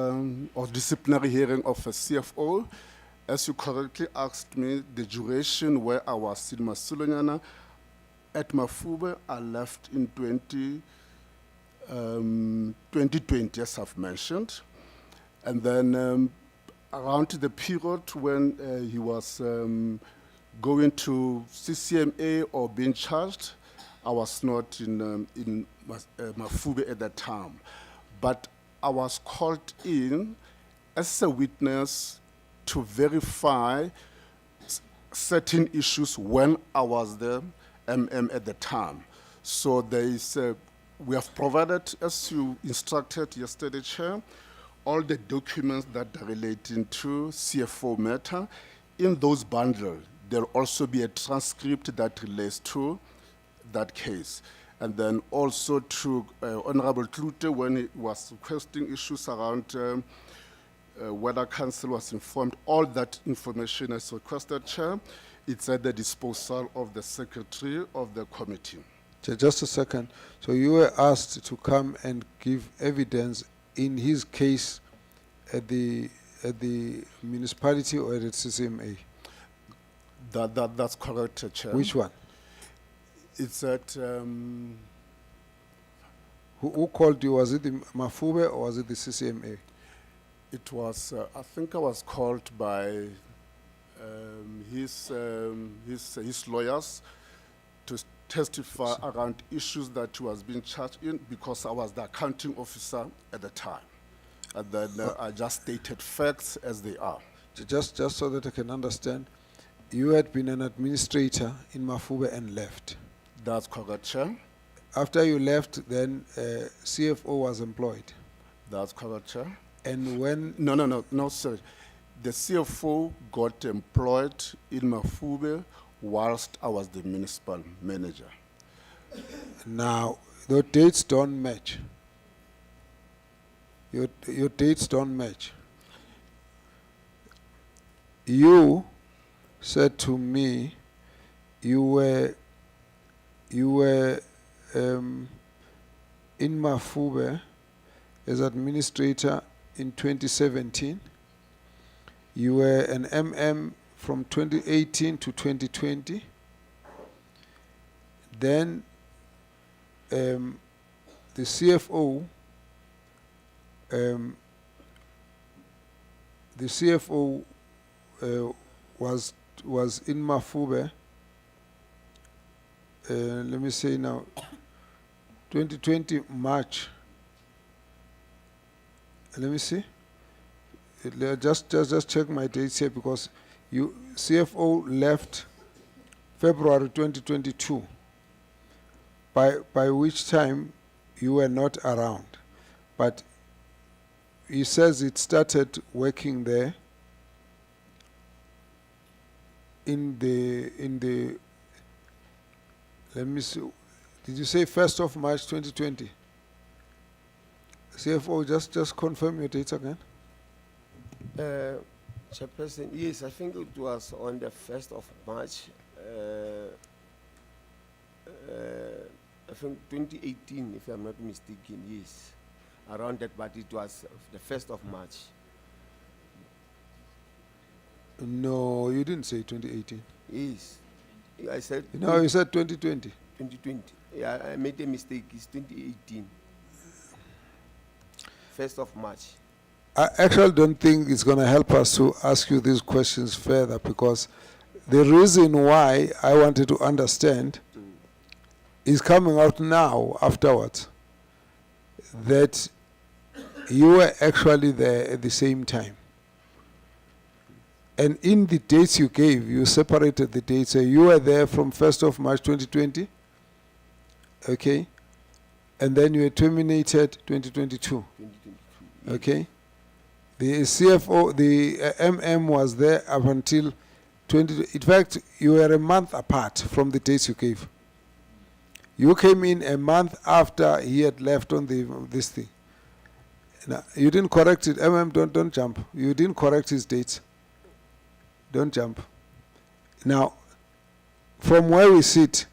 or disciplinary hearing of a CFO, as you correctly asked me, the duration where I was in Masilonyana, at Mafube, I left in 2020, as I've mentioned. And then around the period when he was going to CCMA or being charged, I was not in Mafube at that time. But I was called in as a witness to verify certain issues when I was the MM at the time. So there is, we have provided, as you instructed yesterday, Chair, all the documents that are relating to CFO matter. In those bundles, there'll also be a transcript that relates to that case. And then also to Honorable Klute, when he was requesting issues around whether council was informed, all that information is requested, Chair. It's at the disposal of the secretary of the committee. Just a second. So you were asked to come and give evidence in his case at the municipality or at the CCMA? That's correct, Chair. Which one? It's at, Who called you? Was it the Mafube or was it the CCMA? it was, I think I was called by his lawyers to testify around issues that he was being charged in, because I was the accounting officer at the time. And then I just stated facts as they are. Just so that I can understand, you had been an administrator in Mafube and left. That's correct, Chair. After you left, then CFO was employed. That's correct, Chair. And when... No, sir. The CFO got employed in Mafube whilst I was the municipal manager. Now, the dates don't match. Your dates don't match. You said to me you were in Mafube as administrator in 2017. You were an MM from 2018 to 2020. Then the CFO was in Mafube. Let me say now, 2020 March. Let me see. Just check my dates here, because you CFO left February 2022. By which time you were not around, but he says it started working there in the let me see, did you say 1st of March 2020? CFO, just confirm your dates again. Chairperson, yes, I think it was on the 1st of March, I think 2018, if I'm not mistaken, yes. Around that, but it was the 1st of March. No, you didn't say 2018. Yes. I said... No, you said 2020. 2020. Yeah, I made a mistake. It's 2018. 1st of March. I actually don't think it's going to help us to ask you these questions further, because the reason why I wanted to understand is coming out now afterwards, that you were actually there at the same time. And in the dates you gave, you separated the dates. So you were there from 1st of March 2020, okay? And then you were terminated 2022, 2022. okay? The CFO, the MM was there up until 20. In fact, you were a month apart from the dates you gave. You came in a month after he had left on this thing. Now, you didn't correct it. MM, don't jump. You didn't correct his dates. Don't jump. Now, from where we sit,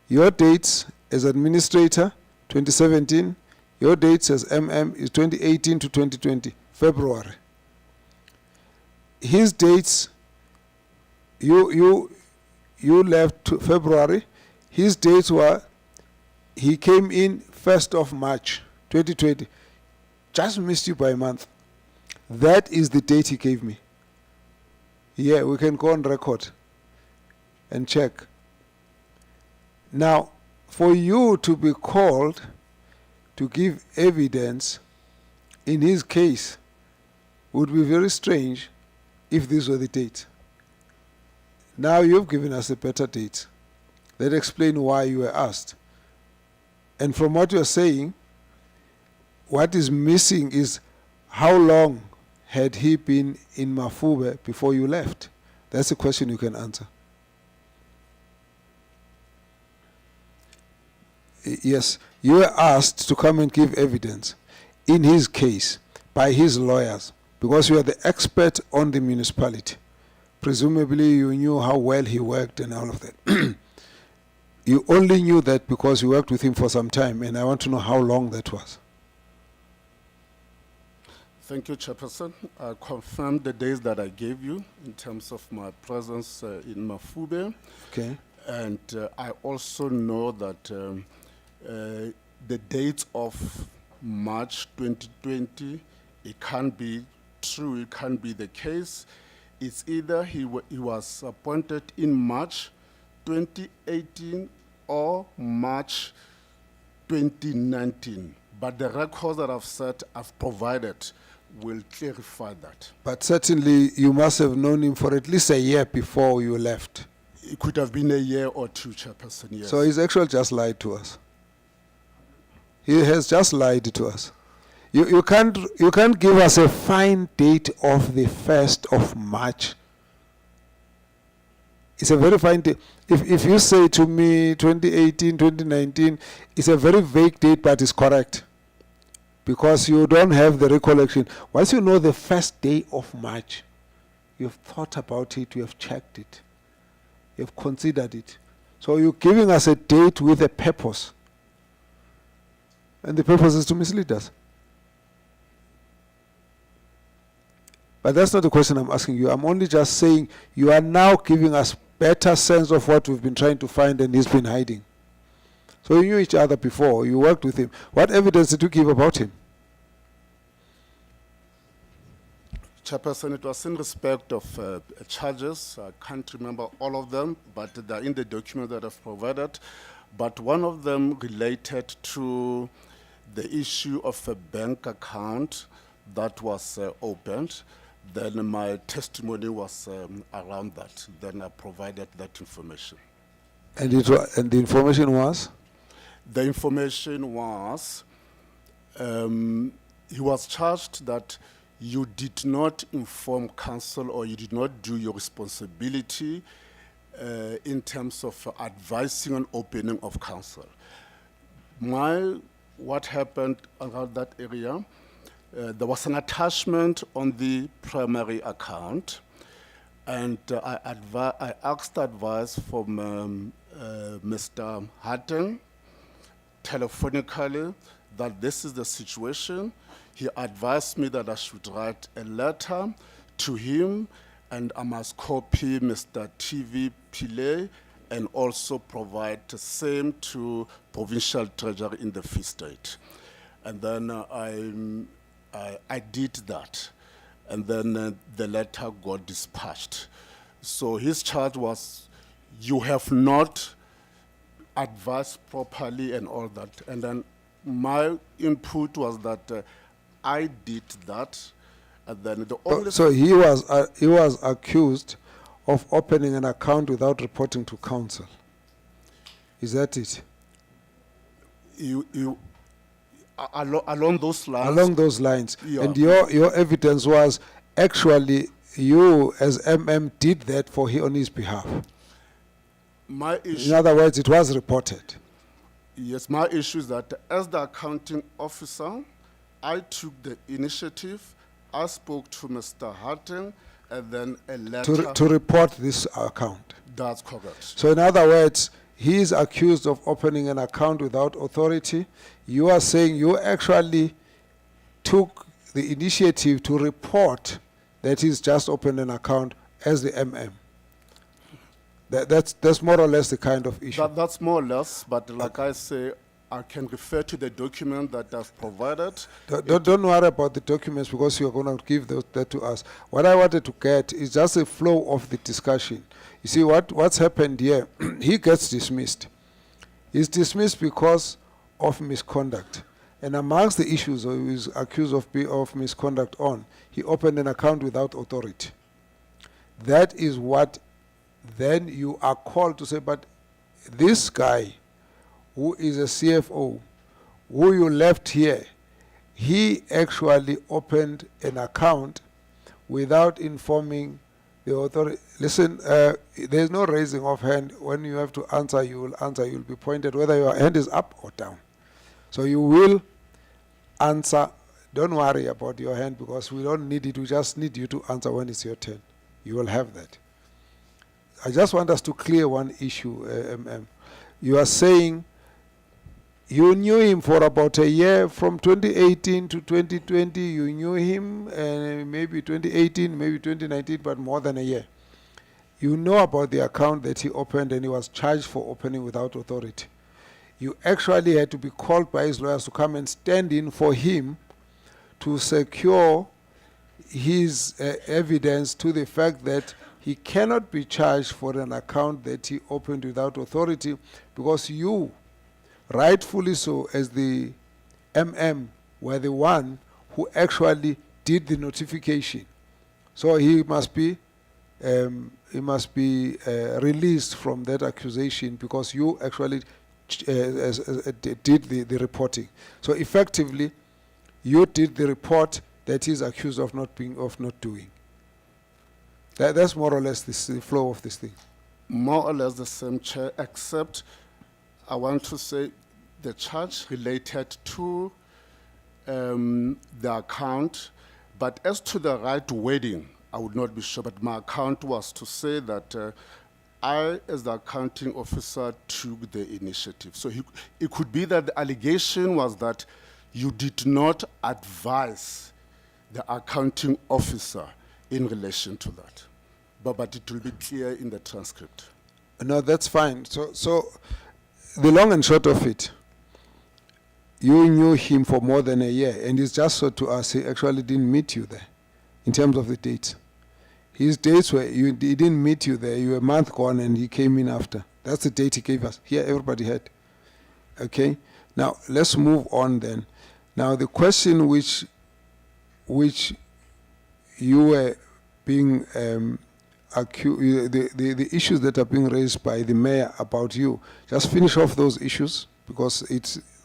your dates as administrator, 2017, your dates as MM is 2018 to 2020, February. His dates, you left to February, his dates were, he came in 1st of March 2020, just missed you by a month. That is the date he gave me. Yeah, we can go on record and check. Now, for you to be called to give evidence in his case would be very strange if these were the dates. Now you've given us a better date. That explains why you were asked. And from what you're saying, what is missing is how long had he been in Mafube before you left? That's a question you can answer. Yes, you were asked to come and give evidence in his case by his lawyers because you are the expert on the municipality. Presumably you knew how well he worked and all of that. You only knew that because you worked with him for some time, and I want to know how long that was. Thank you, Chairperson. I confirm the days that I gave you in terms of my presence in Mafube. Okay. And I also know that the date of March 2020, it can't be true, it can't be the case. It's either he was appointed in March 2018 or March 2019. But the records that I've provided will clarify that. But certainly you must have known him for at least a year before you left. It could have been a year or two, Chairperson, yes. So he's actually just lied to us. He has just lied to us. You can't give us a fine date of the 1st of March. It's a very fine date. If you say to me 2018, 2019, it's a very vague date, but it's correct. Because you don't have the recollection. Once you know the first day of March, you've thought about it, you have checked it, you've considered it. So you're giving us a date with a purpose. And the purpose is to mislead us. But that's not the question I'm asking you. I'm only just saying you are now giving us better sense of what we've been trying to find and he's been hiding. So you knew each other before, you worked with him. What evidence did you give about him? Chairperson, it was in respect of charges. I can't remember all of them, but they're in the document that I've provided. But one of them related to the issue of a bank account that was opened. Then my testimony was around that. Then I provided that information. And the information was? The information was, he was charged that you did not inform council or you did not do your responsibility in terms of advising on opening of council. What happened around that area, there was an attachment on the primary account, and I asked advice from Mr. Hatton telephonically that this is the situation. He advised me that I should write a letter to him, and I must copy Mr. TV Pillay and also provide the same to provincial treasurer in the Free State. And then I did that, and then the letter got dispatched. So his charge was, you have not advised properly and all that. And then my input was that I did that, and then the only... So he was accused of opening an account without reporting to council. Is that it? Along those lines. Along those lines. Yeah. And your evidence was actually you as MM did that on his behalf. My issue, in other words, it was reported. Yes, my issue is that as the accounting officer, I took the initiative. I spoke to Mr. Hatton, and then a letter... To report this account. That's correct. So in other words, he is accused of opening an account without authority. You are saying you actually took the initiative to report that he's just opened an account as the MM. That's more or less the kind of issue. That's more or less, but like I say, I can refer to the document that I've provided. Don't worry about the documents because you're going to give that to us. What I wanted to get is just a flow of the discussion. You see what's happened here. He gets dismissed. He's because of misconduct. And amongst the issues he was accused of misconduct on, he opened an account without authority. That is what then you are called to say, but this guy who is a CFO, who you left here, he actually opened an account without informing the authority. Listen, there's no raising of hand. When you have to answer, you will answer. You'll be pointed whether your hand is up or down. So you will answer. Don't worry about your hand because we don't need it. We just need you to answer when it's your turn. You will have that. I just want us to clear one issue, You are saying you knew him for about a year, from 2018 to 2020, you knew him, and maybe 2018, maybe 2019, but more than a year. You know about the account that he opened and he was charged for opening without authority. You actually had to be called by his lawyers to come and stand in for him to secure his evidence to the fact that he cannot be charged for an account that he opened without authority because you, rightfully so, as the were the one who actually did the notification. So he must be released from that accusation because you actually did the reporting. So effectively, you did the report that he's accused of not doing. That's more or less the flow of this thing. More or less the same, Chair, except I want to say the charge related to the account, but as to the right wording, I would not be sure, but my account was to say that I, as the accounting officer, took the initiative. So it could be that the allegation was that you did not advise the accounting officer in relation to that. But it will be clear in the transcript. No, that's fine. So the long and short of it, you knew him for more than a year, and it's just so to us, he actually didn't meet you there in terms of the dates. His dates were, he didn't meet you there, you were a month gone and he came in after. That's the date he gave us. Here, everybody had. Okay? Now, let's move on then. Now, the question which you were being accused, the issues that are being raised by the mayor about you, just finish off those issues because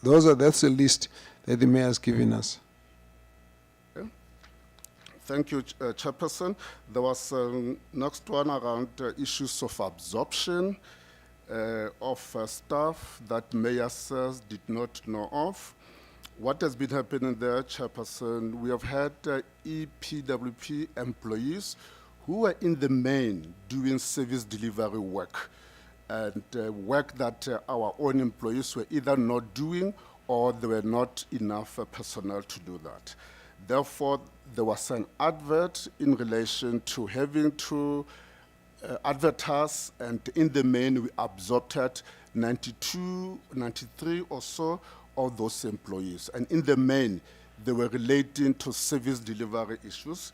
that's the list that the mayor has given us. Thank you, Chairperson. There was next one around issues of absorption of staff that mayor says did not know of. What has been happening there, Chairperson, we have had EPWP employees who are in the main doing service delivery work, and work that our own employees were either not doing or there were not enough personnel to do that. Therefore, there was an advert in relation to having to advertise, and in the main, we absorbed 93 or so of those employees. And in the main, they were relating to service delivery issues.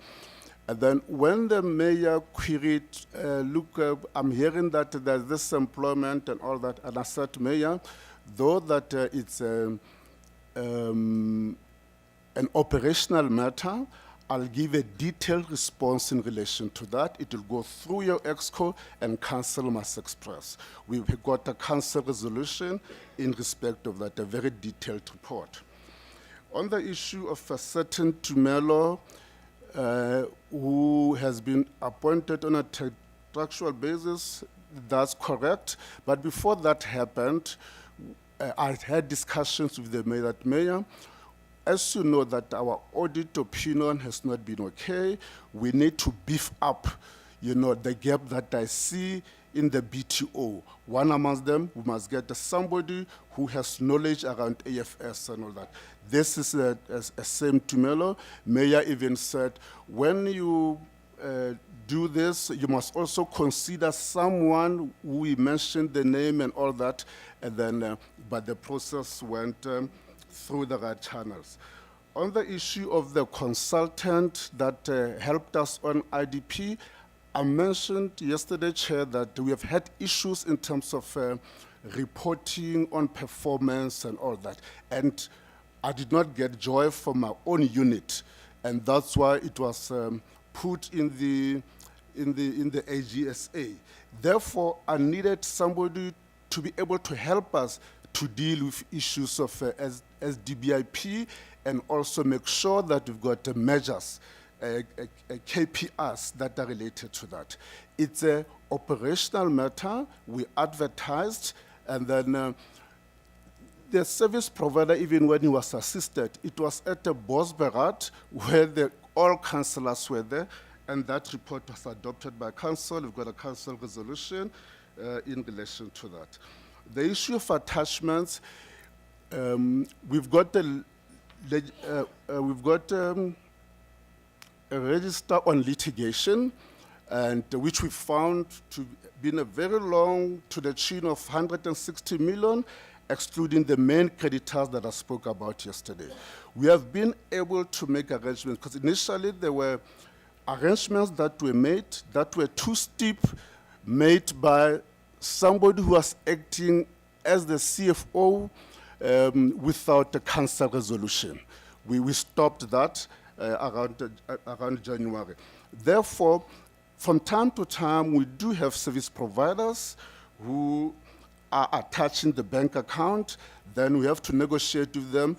And then when the mayor queried, look, I'm hearing that there's this employment and all that, and I said, Mayor, though that it's an operational matter, I'll give a detailed response in relation to that. It will go through your EXCO and council must express. We've got a council resolution in respect of that, a very detailed report. On the issue of a certain Tumelo, who has been appointed on a contractual basis, that's correct. But before that happened, I had discussions with the mayor that, Mayor, as you know that our audit opinion has not been okay, we need to beef up, the gap that I see in the BTO. One amongst them, we must get somebody who has knowledge around AFS and all that. This is a same Tumelo. Mayor even said, when you do this, you must also consider someone who we mentioned the name and all that, and then, but the process went through the right channels. On the issue of the consultant that helped us on IDP, I mentioned yesterday, Chair, that we have had issues in terms of reporting on performance and all that. And I did not get joy from my own unit, and that's why it was put in the AGSA. Therefore, I needed somebody to be able to help us to deal with issues of SDBIP and also make sure that we've got measures, KPIs that are related to that. It's an operational matter. We advertised, and then the service provider, even when he was assisted, it was at the Bosberat where all councillors were there, and that report was adopted by council. We've got a council resolution in relation to that. The issue of attachments, we've got a register on litigation, and which we found to be a very long, to the tune of 160 million, excluding the main creditors that I spoke about yesterday. We have been able to make arrangements, because initially there were arrangements that were made that were too steep, made by somebody who was acting as the CFO without a council resolution. We stopped that around January. Therefore, from time to time, we do have service providers who are attaching the bank account. Then we have to negotiate with them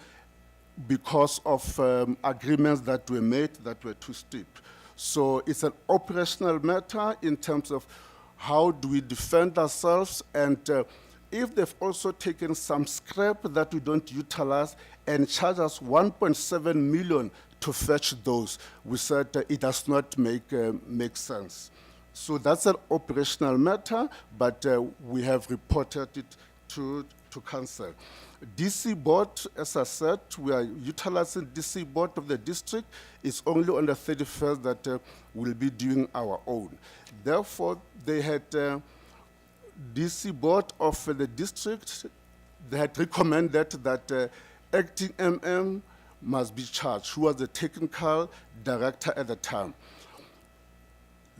because of agreements that were made that were too steep. So it's an operational matter in terms of how do we defend ourselves, and if they've also taken some scrap that we don't utilize and charge us 1.7 million to fetch those, we said it does not make sense. So that's an operational matter, but we have reported it to council. DC board, as I said, we are utilizing DC board of the district. It's only on the 31st that we'll be doing our own. Therefore, they had DC board of the district, they had recommended that acting MM must be charged, who was the technical director at the time.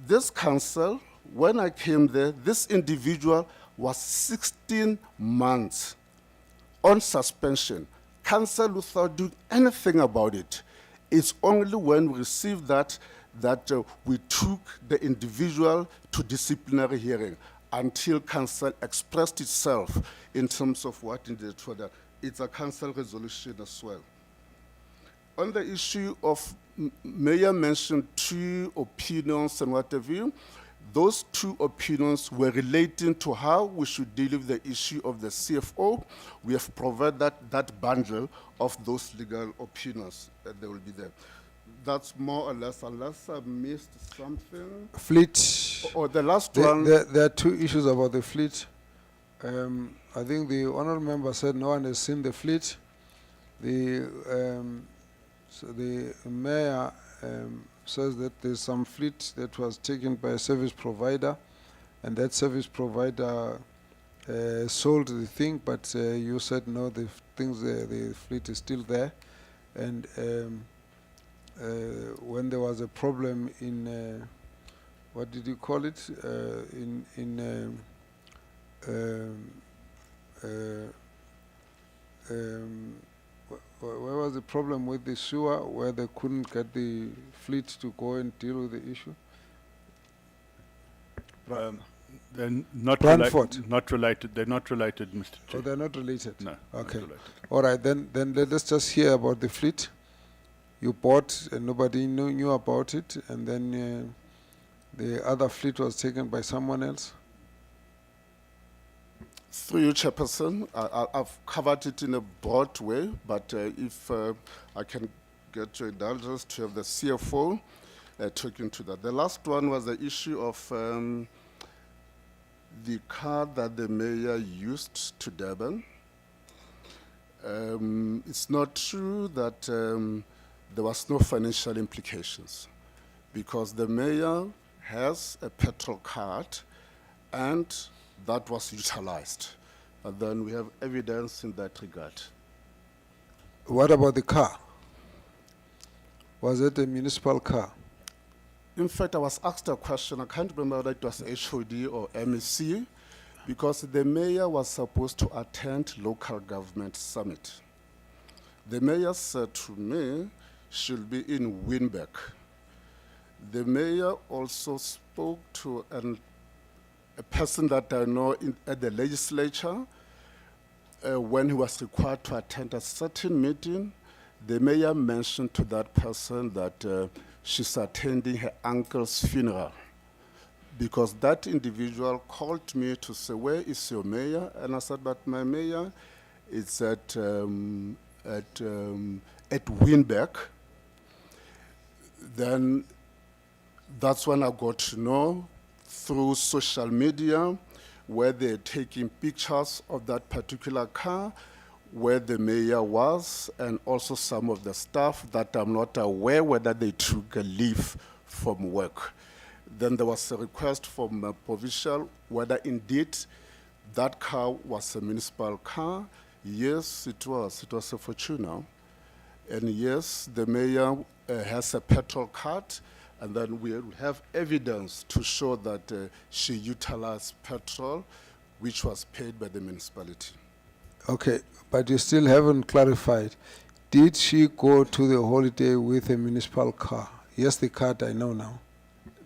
This council, when I came there, this individual was 16 months on suspension, council without doing anything about it. It's only when we received that we took the individual to disciplinary hearing until council expressed itself in terms of what in the further. It's a council resolution as well. On the issue of, Mayor mentioned 2 opinions and what have you. Those 2 opinions were relating to how we should deal with the issue of the CFO. We have provided that bundle of those legal opinions, they will be there. That's more or less, unless I missed something. Fleet. Or the last one. There are 2 issues about the fleet. I think the honourable member said no one has seen the fleet. So the mayor says that there's some fleet that was taken by a service provider, and that service provider sold the thing, but you said no, the fleet is still there. And when there was a problem in what did you call it? Where was the problem with the sewer, where they couldn't get the fleet to go and deal with the issue? They're not Brantford. not related. They're not related, Mr. Chair. Oh, they're not related? No. not Okay. related. All right, then let us just hear about the fleet. You bought and nobody knew about it, and then the other fleet was taken by someone else? Through you, Chairperson, I've covered it in a broad way, but if I can get your indulgence to have the CFO talk into that. The last one was the issue of the car that the mayor used to Durban. It's not true that there was no financial implications, because the mayor has a petrol card, and that was utilized. And then we have evidence in that regard. What about the car? Was it a municipal car? In fact, I was asked a question, I can't remember whether it was HOD or MEC, because the mayor was supposed to attend local government summit. The mayor said to me, she'll be in Wynberg. The mayor also spoke to a person that I know at the legislature. When he was required to attend a certain meeting, the mayor mentioned to that person that she's attending her uncle's funeral, because that individual called me to say, where is your mayor? And I said, but my mayor is at Wynberg. Then that's when I got to know through social media where they're taking pictures of that particular car, where the mayor was, and also some of the staff that I'm not aware whether they took a leave from work. Then there was a request from Provincial whether indeed that car was a municipal car. Yes, it was. It was a Fortuner. And yes, the mayor has a petrol card, and then we have evidence to show that she utilized petrol, which was paid by the municipality. Okay, but you still haven't clarified. Did she go to the holiday with a municipal car? Yes, the card I know now.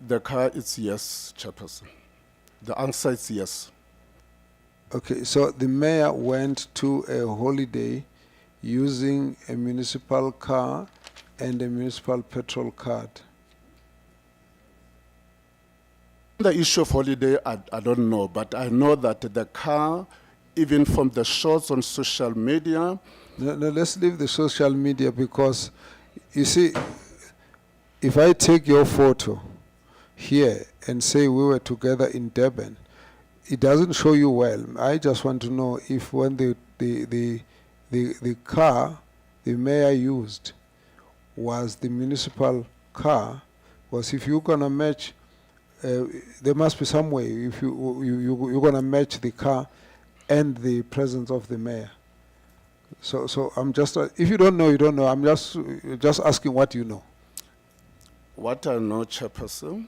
The car is yes, Chairperson. The answer is yes. Okay, so the mayor went to a holiday using a municipal car and a municipal petrol card. The issue of holiday, I don't know, but I know that the car, even from the shots on social media. No, let's leave the social media, because, you see, if I take your photo here and say we were together in Durban, it doesn't show you well. I just want to know if when the car the mayor used was the municipal car, was if you're gonna match, there must be some way if you're gonna match the car and the presence of the mayor. So I'm just, if you don't know, you don't know. I'm just asking what you know. What I know, Chairperson,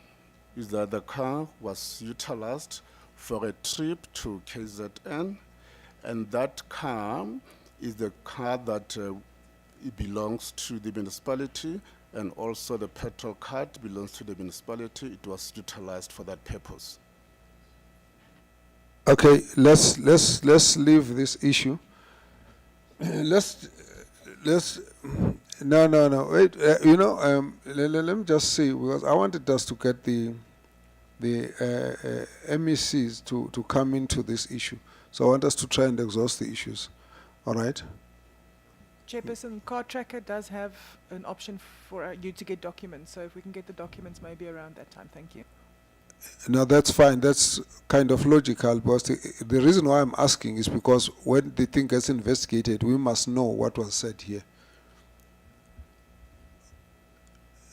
is that the car was utilized for a trip to KZN, and that car is the car that it belongs to the municipality, and also the petrol card belongs to the municipality. It was utilized for that purpose. Okay, let's leave this issue. let's no wait. Let me just say, because I wanted us to get the MECs to come into this issue. So I want us to try and exhaust the issues. All right. Chairperson, Car Tracker does have an option for you to get documents, so if we can get the documents maybe around that time, thank you. No, that's fine. That's kind of logical, but the reason why I'm asking is because when the thing gets investigated, we must know what was said here.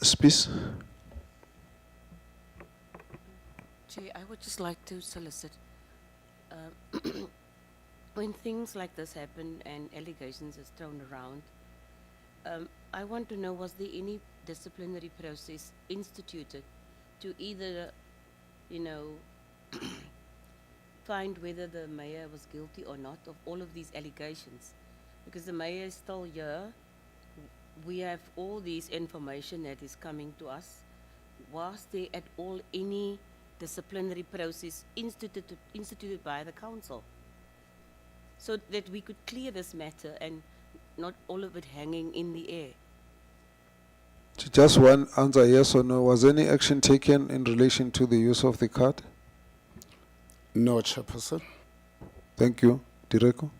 Space? Chair, I would just like to solicit, when things like this happen and allegations is thrown around, I want to know, was there any disciplinary process instituted to either, find whether the mayor was guilty or not of all of these allegations? Because the mayor is still here. We have all this information that is coming to us. Was there at all any disciplinary process instituted by the council, so that we could clear this matter and not all of it hanging in the air? Just one answer, yes or no. Was any action taken in relation to the use of the card? No, Chairperson. Thank you. Direko?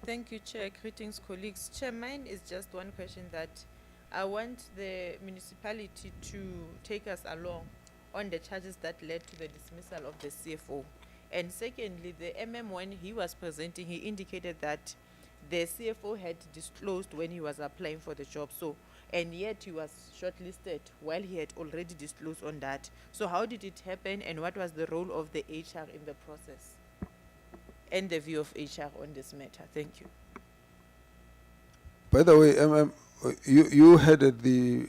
Thank you, Chair. Greetings, colleagues. Chair, mine is just one question that I want the municipality to take us along on the charges that led to the dismissal of the CFO. And secondly, the MM, when he was presenting, he indicated that the CFO had disclosed when he was applying for the job. So, and yet he was shortlisted while he had already disclosed on that. So how did it happen, and what was the role of the HR in the process? And the view of HR on this matter. Thank you. By the way, you headed the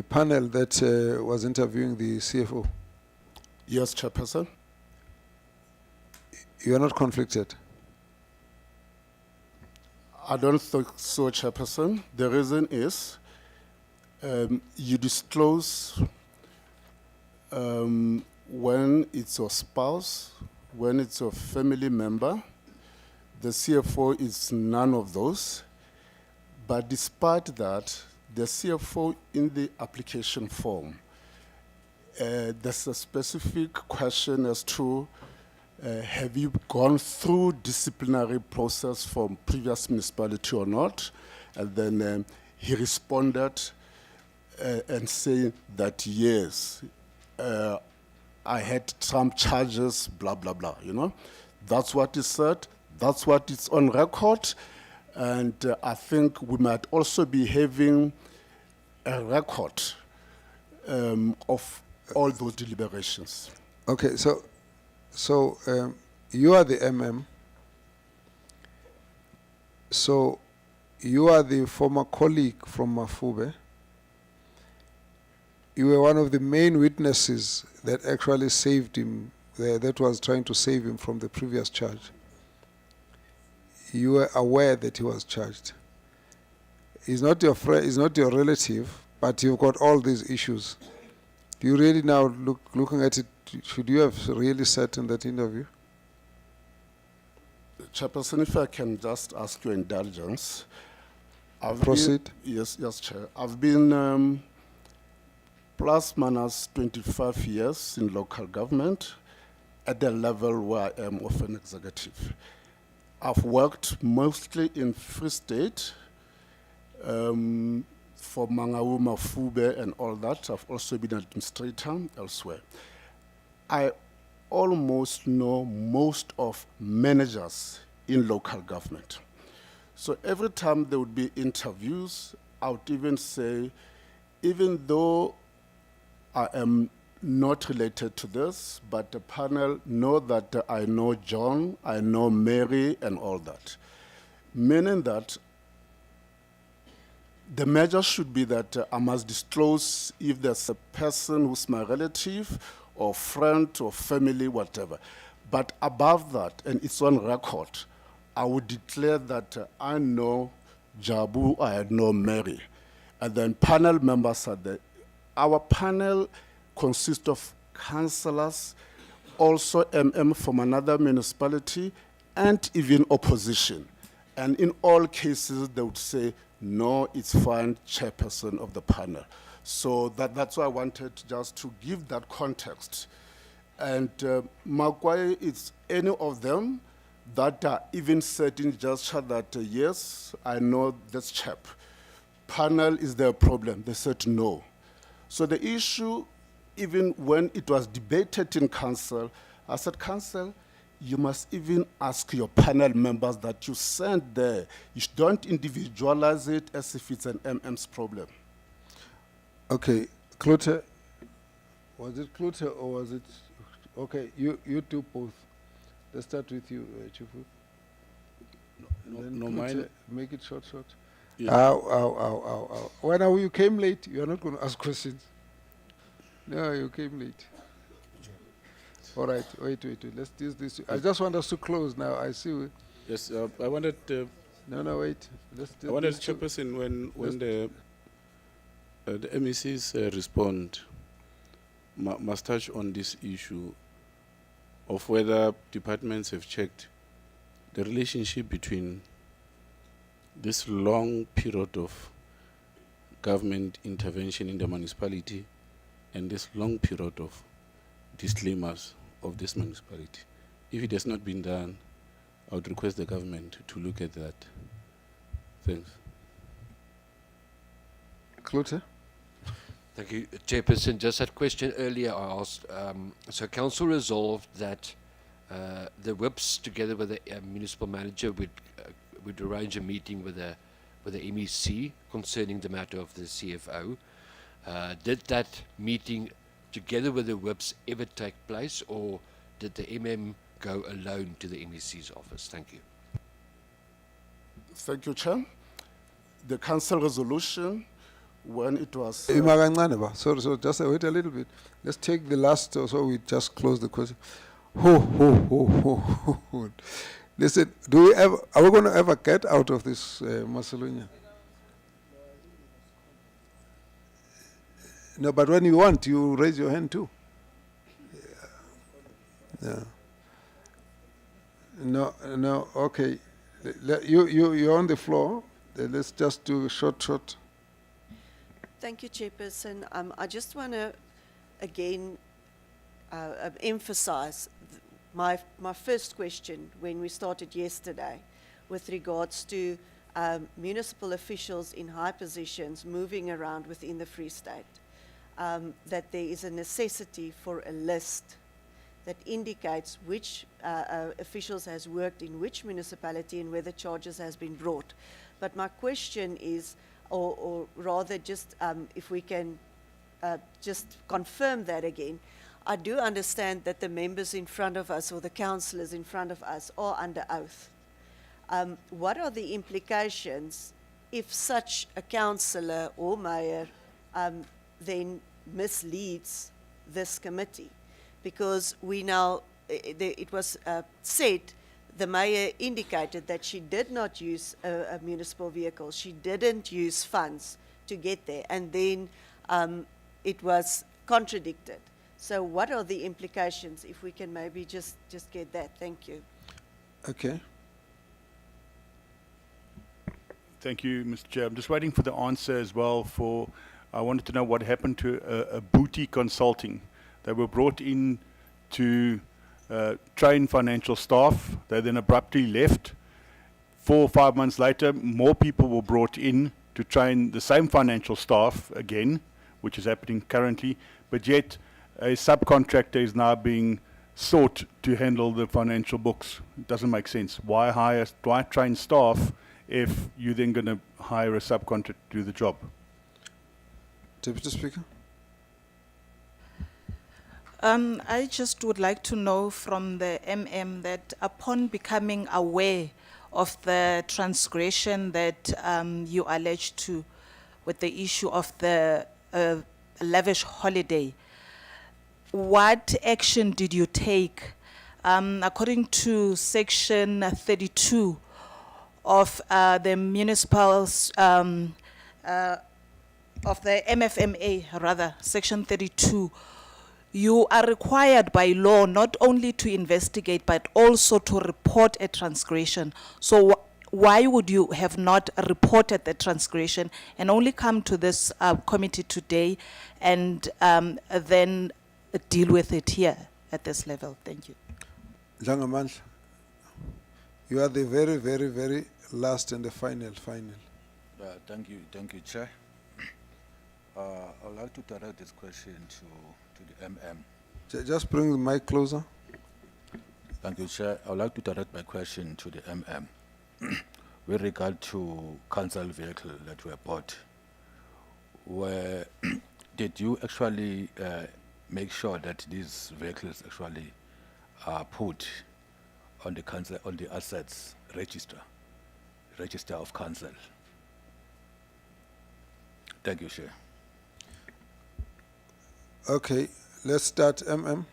panel that was interviewing the CFO. Yes, Chairperson. You are not conflicted. I don't think so, Chairperson. The reason is you disclose when it's your spouse, when it's your family member. The CFO is none of those. But despite that, the CFO in the application form, there's a specific question as to have you gone through disciplinary process from previous municipality or not? And then he responded and saying that yes, I had some charges, blah, blah, blah, you know. That's what he said. That's what is on record. And I think we might also be having a record of all those deliberations. Okay, so you are the MM. So you are the former colleague from Mafube. You were one of the main witnesses that actually saved him, that was trying to save him from the previous charge. You were aware that he was charged. He's not your friend, he's not your relative, but you've got all these issues. Do you really now, looking at it, should you have really sat in that interview? Chairperson, if I can just ask your indulgence. Proceed. Yes, Chair. I've been plus minus 25 years in local government at the level where I am of an executive. I've worked mostly in Free State for Mangawu, Mafube and all that. I've also been administrator elsewhere. I almost know most of managers in local government. So every time there would be interviews, I would even say, even though I am not related to this, but the panel know that I know John, I know Mary, and all that. Meaning that the measure should be that I must disclose if there's a person who's my relative or friend or family, whatever. But above that, and it's on record, I would declare that I know Jabu, I know Mary. And then panel members are there. Our panel consists of councillors, also MM from another municipality, and even opposition. And in all cases, they would say, no, it's fine, chairperson of the panel. So that's why I wanted just to give that context. And Magwaye, it's any of them that are even said in gesture that, yes, I know this chap. Panel, is there a problem? They said no. So the issue, even when it was debated in council, I said, council, you must even ask your panel members that you send there. You don't individualize it as if it's an MM's problem. Okay, Klote, was it Klote or was it, okay, you do both. Let's start with you, Chifu. No, mine. Make it short. Yeah. Ow. When you came late, you are not going to ask questions. No, you came late. All right, wait. Let's use this. I just want us to close now. I see. Yes, I wanted. No, wait. Let's do I wanted this. Chairperson when the MECs respond, must touch on this issue of whether departments have checked the relationship between this long period of government intervention in the municipality and this long period of disclaimers of this municipality. If it has not been done, I would request the government to look at that. Thanks. Klote? Thank you, Chairperson. Just that question earlier I asked. So council resolved that the whips, together with the municipal manager, would arrange a meeting with the MEC concerning the matter of the CFO. Did that meeting together with the whips ever take place, or did the MM go alone to the MEC's office? Thank you. Thank you, Chair. The council resolution, when it was... Ima kancane ba. Sorry, just wait a little bit. Let's take the last, so we just close the question. Listen, are we going to ever get out of this Macedonia? No, but when you want, you raise your hand too. Yeah. No, okay. You're on the floor. Let's just do a short. Thank you, Chairperson. I just want to again emphasize my first question when we started yesterday with regards to municipal officials in high positions moving around within the Free State, that there is a necessity for a list that indicates which officials has worked in which municipality and whether charges has been brought. But my question is, or rather just if we can just confirm that again, I do understand that the members in front of us or the councillors in front of us are under oath. What are the implications if such a councillor or mayor then misleads this committee? Because we now, it was said, the mayor indicated that she did not use a municipal vehicle. She didn't use funds to get there. And then it was contradicted. So what are the implications, if we can maybe just get that? Thank you. Okay. Thank you, Mr. Chair. I'm just waiting for the answer as well I wanted to know what happened to a booty consulting. They were brought in to train financial staff. They then abruptly left. 4 or 5 months later, more people were brought in to train the same financial staff again, which is happening currently, but yet a subcontractor is now being sought to handle the financial books. It doesn't make sense. Why train staff if you're then going to hire a subcontractor to do the job? Deputy Speaker. I just would like to know from the MM that upon becoming aware of the transgression that you allege to with the issue of the lavish holiday, what action did you take? According to section 32 of the municipals, of the MFMA rather, section 32, you are required by law not only to investigate but also to report a transgression. So why would you have not reported the transgression and only come to this committee today and then deal with it here at this level? Thank you. Jangamandla, you are the very, very, very last and the final. Thank you, Chair. I would like to direct this question to the MM. Just bring the mic closer. Thank you, Chair. I would like to direct my question to the MM. With regard to council vehicle that were bought, did you actually make sure that these vehicles actually are put on the council, on the assets register of council? Thank you, Chair. Okay, let's start, MM.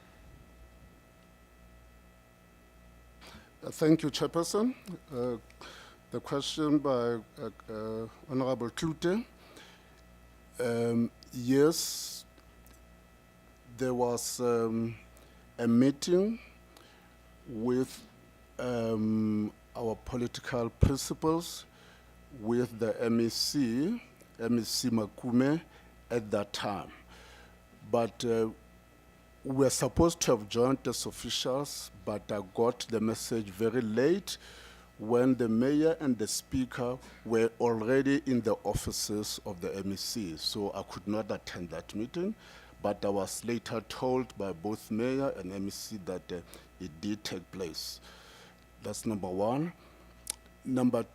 Thank you, Chairperson. The question by Honorable Klute. Yes, there was a meeting with our political principals, with the MEC Makume at that time. But we were supposed to have joined as officials, but I got the message very late when the mayor and the speaker were already in the offices of the MEC. So I could not attend that meeting, but I was later told by both mayor and MEC that it did take place. That's number one. Number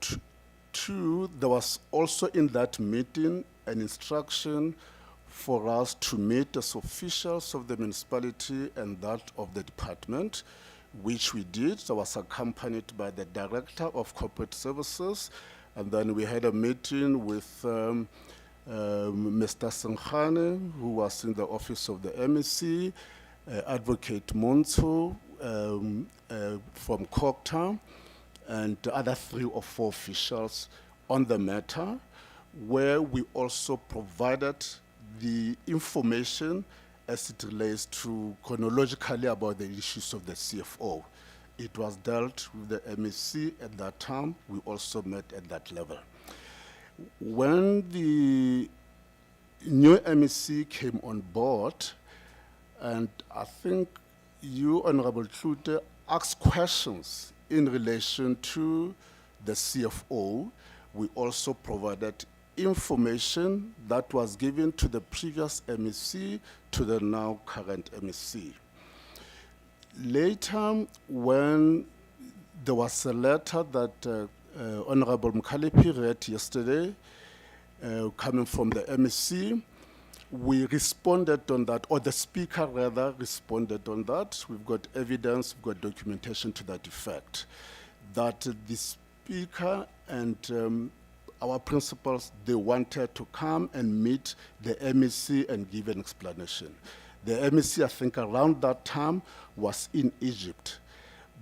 two, there was also in that meeting an instruction for us to meet as officials of the municipality and that of the department, which we did. I was accompanied by the Director of Corporate Services, and then we had a meeting with Mr. Sankhane, who was in the office of the MEC, Advocate Monto from Cooperative, and the other 3 or 4 officials on the matter, where we also provided the information as it relates to chronologically about the issues of the CFO. It was dealt with the MEC at that time. We also met at that level. When the new MEC came on board, and I think you, Honorable Klute, asked questions in relation to the CFO, we also provided information that was given to the previous MEC to the now current MEC. Later, when there was a letter that Honorable Mkhalipi read yesterday, coming from the MEC, we responded on that, or the speaker rather responded on that. We've got evidence, we've got documentation to that effect, that the speaker and our principals, they wanted to come and meet the MEC and give an explanation. The MEC, I think around that time, was in Egypt.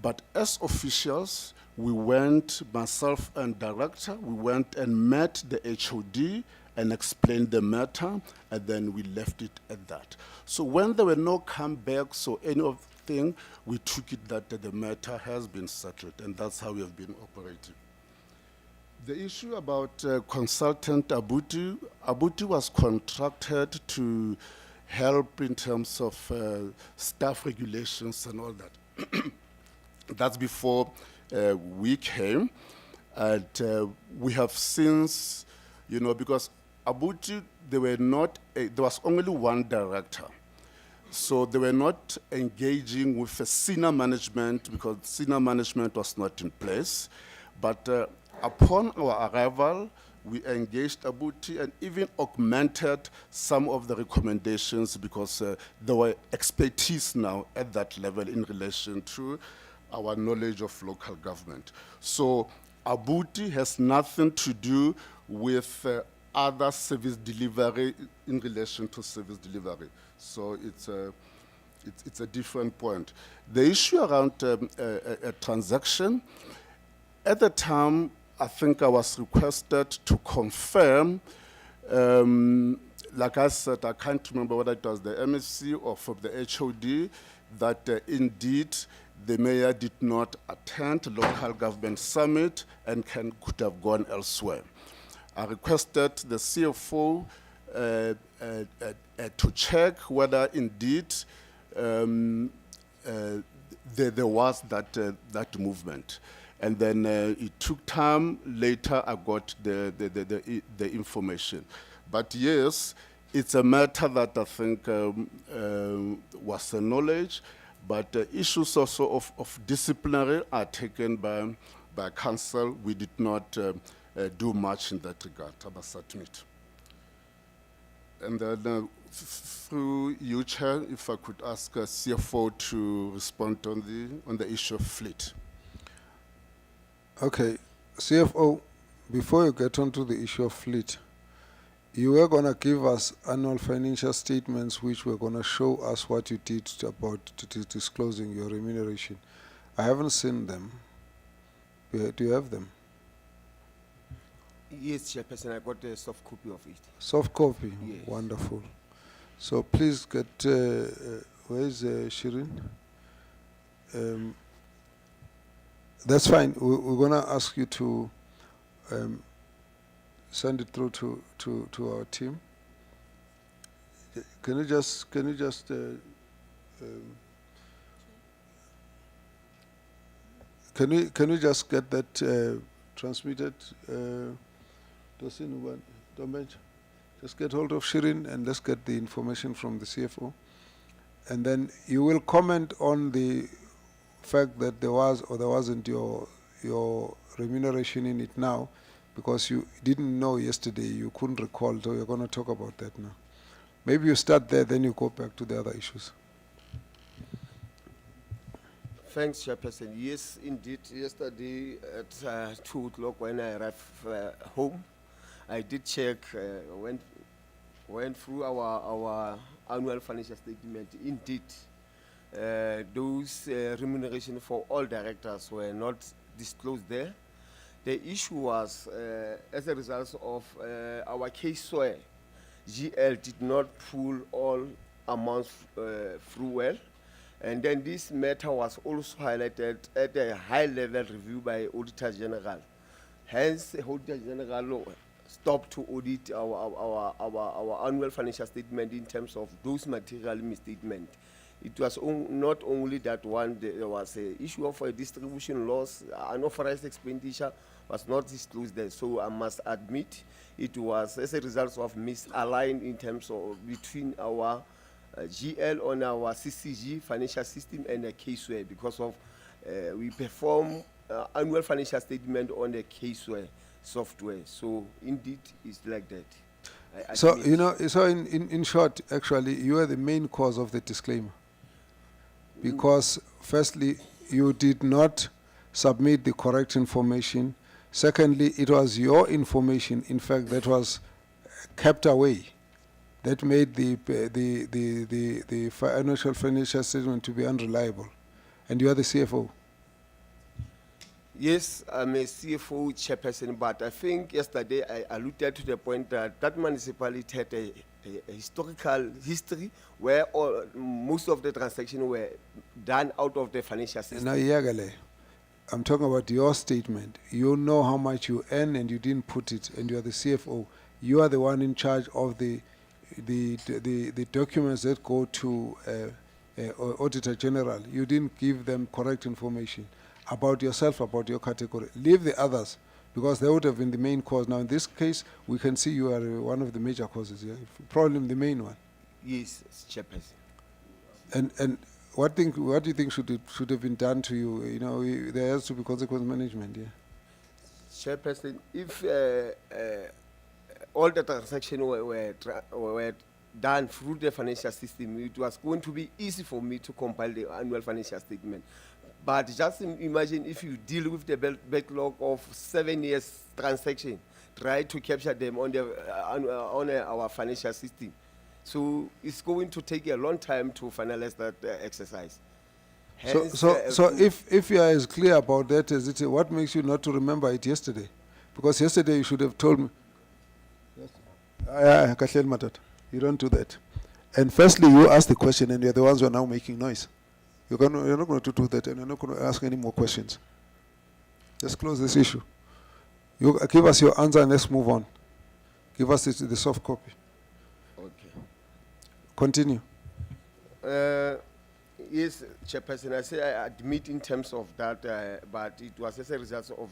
But as officials, we went, myself and director, we went and met the HOD and explained the matter, and then we left it at that. So when there were no comebacks or anything, we took it that the matter has been settled, and that's how we have been operating. The issue about consultant Abuti, Abuti was contracted to help in terms of staff regulations and all that. That's before we came, and we have since, you know, because Abuti, there was only one director. So they were not engaging with the senior management because senior management was not in place. But upon our arrival, we engaged Abuti and even augmented some of the recommendations because there were expertise now at that level in relation to our knowledge of local government. So Abuti has nothing to do with other service delivery in relation to service delivery. So it's a different point. The issue around a transaction, at the time, I think I was requested to confirm, like I said, I can't remember whether it was the MSC or from the HOD, that indeed the mayor did not attend the local government summit and could have gone elsewhere. I requested the CFO to check whether indeed there was that movement. And then it took time. Later, I got the information. But yes, it's a matter that I think was a knowledge, but issues also of disciplinary are taken by council. We did not do much in that regard, I must admit. And then through you, Chair, if I could ask CFO to respond on the issue of fleet. Okay, CFO, before you get onto the issue of fleet, you were going to give us annual financial statements which were going to show us what you did about disclosing your remuneration. I haven't seen them. Do you have them? Yes, Chairperson, I got a soft copy of it. Soft copy? Yes. Wonderful. So please get, where is Shirin? That's fine. We're going to ask you to send it through to our team. Can you just can you just get that transmitted? Just get hold of Shirin and let's get the information from the CFO. And then you will comment on the fact that there was or there wasn't your your remuneration in it now because you didn't know yesterday, you couldn't recall, so you're going to talk about that now. Maybe you start there, then you go back to the other issues. Thanks, Chairperson. Yes, indeed. Yesterday at 2 o'clock when I arrived home, I did check, went through our annual financial statement. Indeed, those remuneration for all directors were not disclosed there. The issue was, as a result of our case where GL did not pull all amounts through well. And then this matter was also highlighted at a high-level review by Auditor General. Hence, Auditor General stopped to audit our annual financial statement in terms of those material misstatements. It was not only that one, there was an issue of a distribution loss, unauthorized expenditure was not disclosed there. So I must admit it was as a result of misaligned in terms of between our GL on our CCG financial system and the caseware because of we perform annual financial statement on the caseware software. So indeed, it's like that. I So, admit. you know, so in short, actually, you are the main cause of the disclaimer. Because, firstly, you did not submit the correct information. Secondly, it was your information, in fact, that was kept away. That made the financial statement to be unreliable. And you are the CFO. Yes, I'm a CFO chairperson, but I think yesterday I alluded to the point that that municipality had a historical history where most of the transactions were done out of the financial system. Now, Yagale, I'm talking about your statement. You know how much you earn and you didn't put it, and you are the CFO. You are the one in charge of the documents that go to Auditor General. You didn't give them correct information about yourself, about your category. Leave the others, because they would have been the main cause. Now, in this case, we can see you are one of the major causes, yeah? Problem the main one. Yes, chairperson. And what do you think should have been done to you? You know, there has to be consequence management, yeah? Chairperson, if all the transactions were done through the financial system, it was going to be easy for me to compile the annual financial statement. But just imagine if you deal with the backlog of 7 years transaction, try to capture them on our financial system. So it's going to take a long time to finalize that exercise. Hence, So if you are as clear about that as it is, what makes you not to remember it yesterday? Because yesterday you should have told me. You don't do that. And firstly, you ask the question, and you're the ones who are now making noise. You're not going to do that, and you're not going to ask any more questions. Just close this issue. You give us your answer, and let's move on. Give us the soft copy. Okay. Continue. Yes, Chairperson, I say I admit in terms of that, but it was as a result of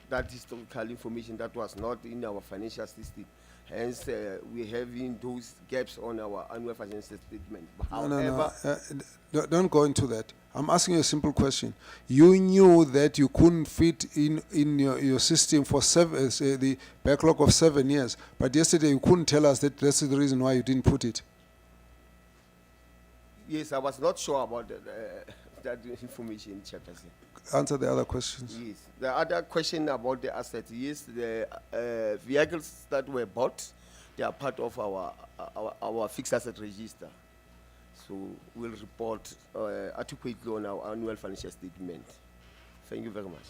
that historical information that was not in our financial system. Hence, we have in those gaps on our annual financial statement. However, Don't go into that. I'm asking you a simple question. You knew that you couldn't fit in your system for the backlog of 7 years, but yesterday you couldn't tell us that that's the reason why you didn't put it. yes, I was not sure about that information, Chairperson. Answer the other questions. Yes. The other question about the assets, yes, the vehicles that were bought, they are part of our fixed asset register. So we'll report adequately on our annual financial statement. Thank you very much.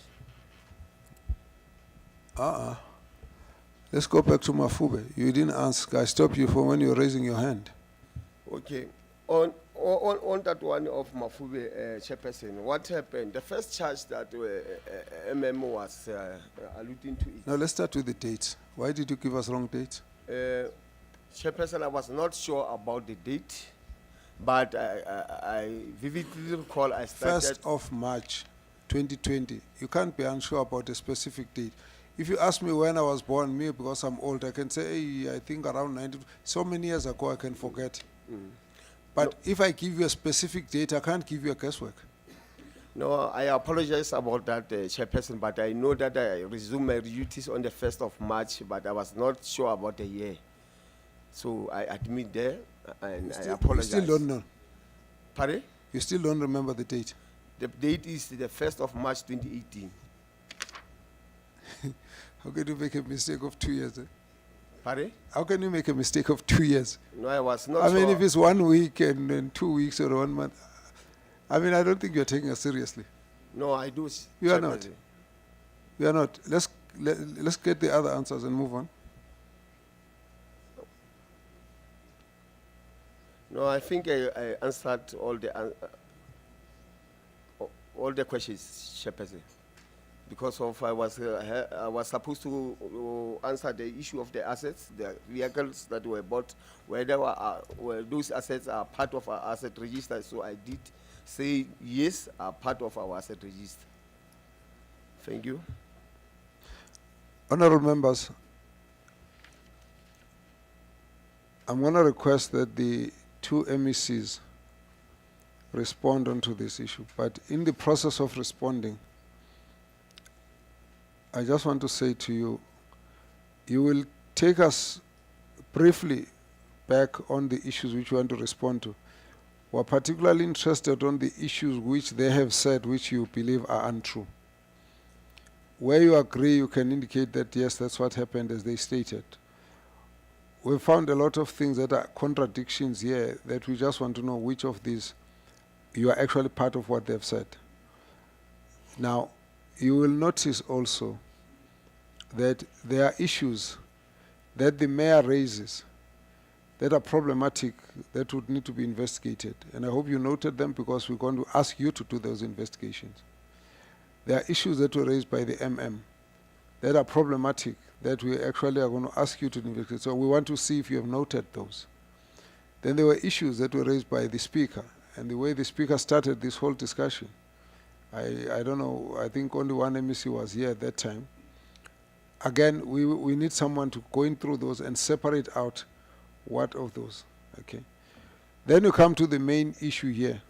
Let's go back to Mafube. You didn't ask. I stopped you from when you were raising your hand. Okay. On that one of Mafube, Chairperson, what happened? The first charge that was alluding to it. Now let's start with the dates. Why did you give us wrong dates? Chairperson, I was not sure about the date, but I vividly recall I started. 1st of March 2020. You can't be unsure about a specific date. If you ask me when I was born, me, because I'm old, I can say, hey, I think around 90, so many years ago I can forget. But if I give you a specific date, I can't give you a guesswork. No, I apologize about that, Chairperson, but I know that I resumed my duties on the 1st of March, but I was not sure about the year. So I admit there, and I apologize. You still don't know. Pardon? You still don't remember the date. The date is the 1st of March 2018. How can you make a mistake of 2 years? Pardon? How can you make a mistake of 2 years? No, I was not I sure. mean, if it's 1 week and then 2 weeks or 1 month, I mean, I don't think you're taking us seriously. No, I do. You are not. Chairperson. You are not. Let's get the other answers and move on. No, I think I answered all the questions, Chairperson. Because of I was supposed to answer the issue of the assets, the vehicles that were bought, whether were those assets are part of our asset register. So I did say yes, are part of our asset register. Thank you. Honorable members, I'm going to request that the two MECs respond onto this issue. But in the process of responding, I just want to say to you, you will take us briefly back on the issues which you want to respond to. We're particularly interested on the issues which they have said which you believe are untrue. Where you agree, you can indicate that yes, that's what happened as they stated. We found a lot of things that are contradictions here that we just want to know which of these you are actually part of what they've said. Now, you will notice also that there are issues that the mayor raises that are problematic that would need to be investigated. And I hope you noted them because we're going to ask you to do those investigations. There are issues that were raised by the MM that are problematic that we actually are going to ask you to investigate. So we want to see if you have noted those. Then there were issues that were raised by the speaker and the way the speaker started this whole discussion. I don't know, I think only one MEC was here at that time. Again, we need someone to go in through those and separate out what of those, okay? Then you come to the main issue here,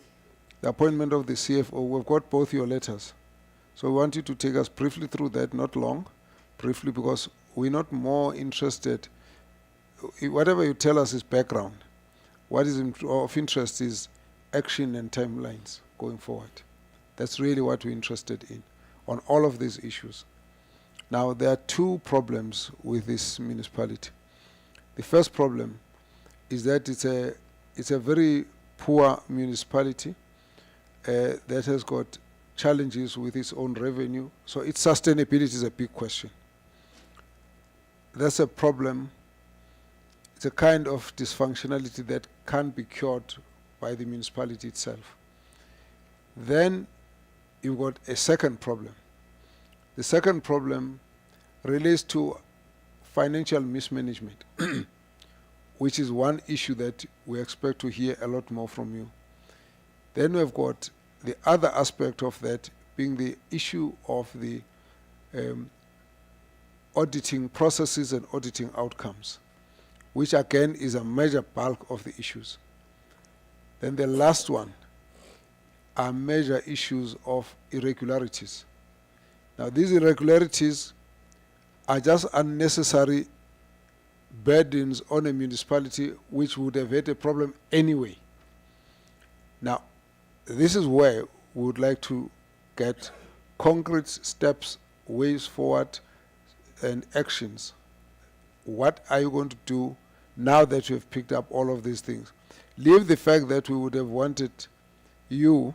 the appointment of the CFO. We've got both your letters. So we want you to take us briefly through that, not long, briefly, because we're not more interested. Whatever you tell us is background. What is of interest is action and timelines going forward. That's really what we're interested in on all of these issues. Now, there are two problems with this municipality. The first problem is that it's a very poor municipality that has got challenges with its own revenue. So its sustainability is a big question. That's a problem. It's a kind of dysfunctionality that can't be cured by the municipality itself. Then you've got a second problem. The second problem relates to financial mismanagement, which is one issue that we expect to hear a lot more from you. Then we've got the other aspect of that being the issue of the auditing processes and auditing outcomes, which again is a major bulk of the issues. Then the last one are major issues of irregularities. Now, these irregularities are just unnecessary burdens on a municipality which would have had a problem anyway. Now, this is where we would like to get concrete steps, ways forward, and actions. What are you going to do now that you have picked up all of these things? Leave the fact that we would have wanted you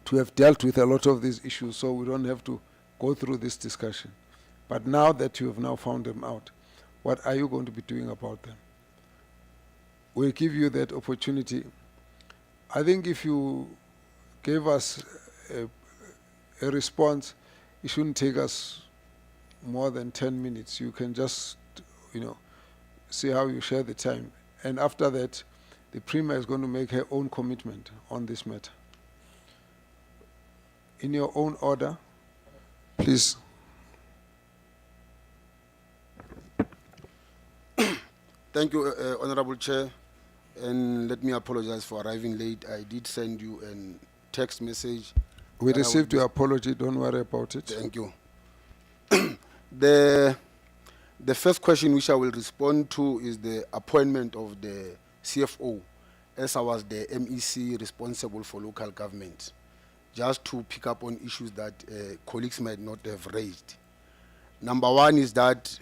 to have dealt with a lot of these issues so we don't have to go through this discussion. But now that you have now found them out, what are you going to be doing about them? We'll give you that opportunity. I think if you gave us a response, it shouldn't take us more than 10 minutes. You can just, see how you share the time. And after that, the Premier is going to make her own commitment on this matter. In your own order, please. Thank you, Honorable Chair. And let me apologize for arriving late. I did send you a text message We that I will received be- your apology, don't worry about it. Thank you. The first question which I will respond to is the appointment of the CFO, as I was the MEC responsible for local government, just to pick up on issues that colleagues might not have raised. Number one is that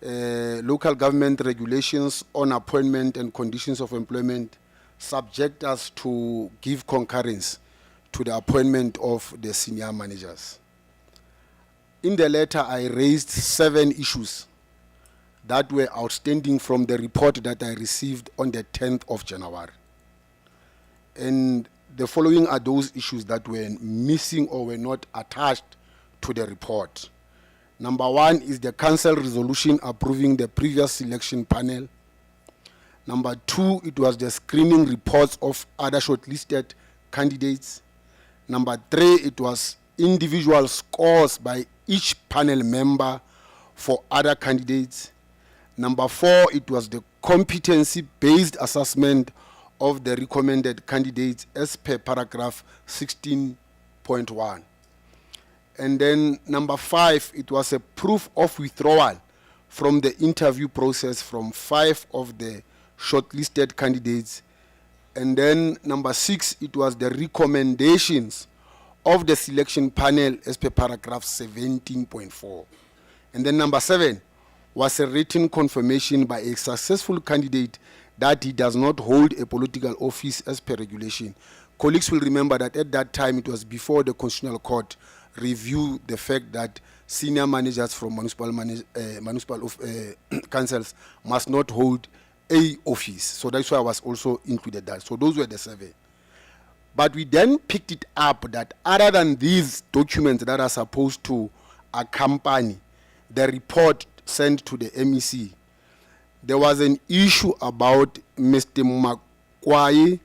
local government regulations on appointment and conditions of employment subject us to give concurrence to the appointment of the senior managers. In the letter, I raised 7 issues that were outstanding from the report that I received on the 10th of January. And the following are those issues that were missing or were not attached to the report. Number one is the council resolution approving the previous selection panel. Number two, it was the screening reports of other shortlisted candidates. Number three, it was individual scores by each panel member for other candidates. Number four, it was the competency-based assessment of the recommended candidates as per paragraph 16.1. And then number five, it was a proof of withdrawal from the interview process from 5 of the shortlisted candidates. And then number 6, it was the recommendations of the selection panel as per paragraph 17.4. And then number 7 was a written confirmation by a successful candidate that he does not hold a political office as per regulation. Colleagues will remember that at that time it was before the Constitutional Court reviewed the fact that senior managers from municipal councils must not hold a office. So that's why I was also included that. So those were the 7. But we then picked it up that other than these documents that are supposed to accompany the report sent to the MEC, there was an issue about Mr. Makwaye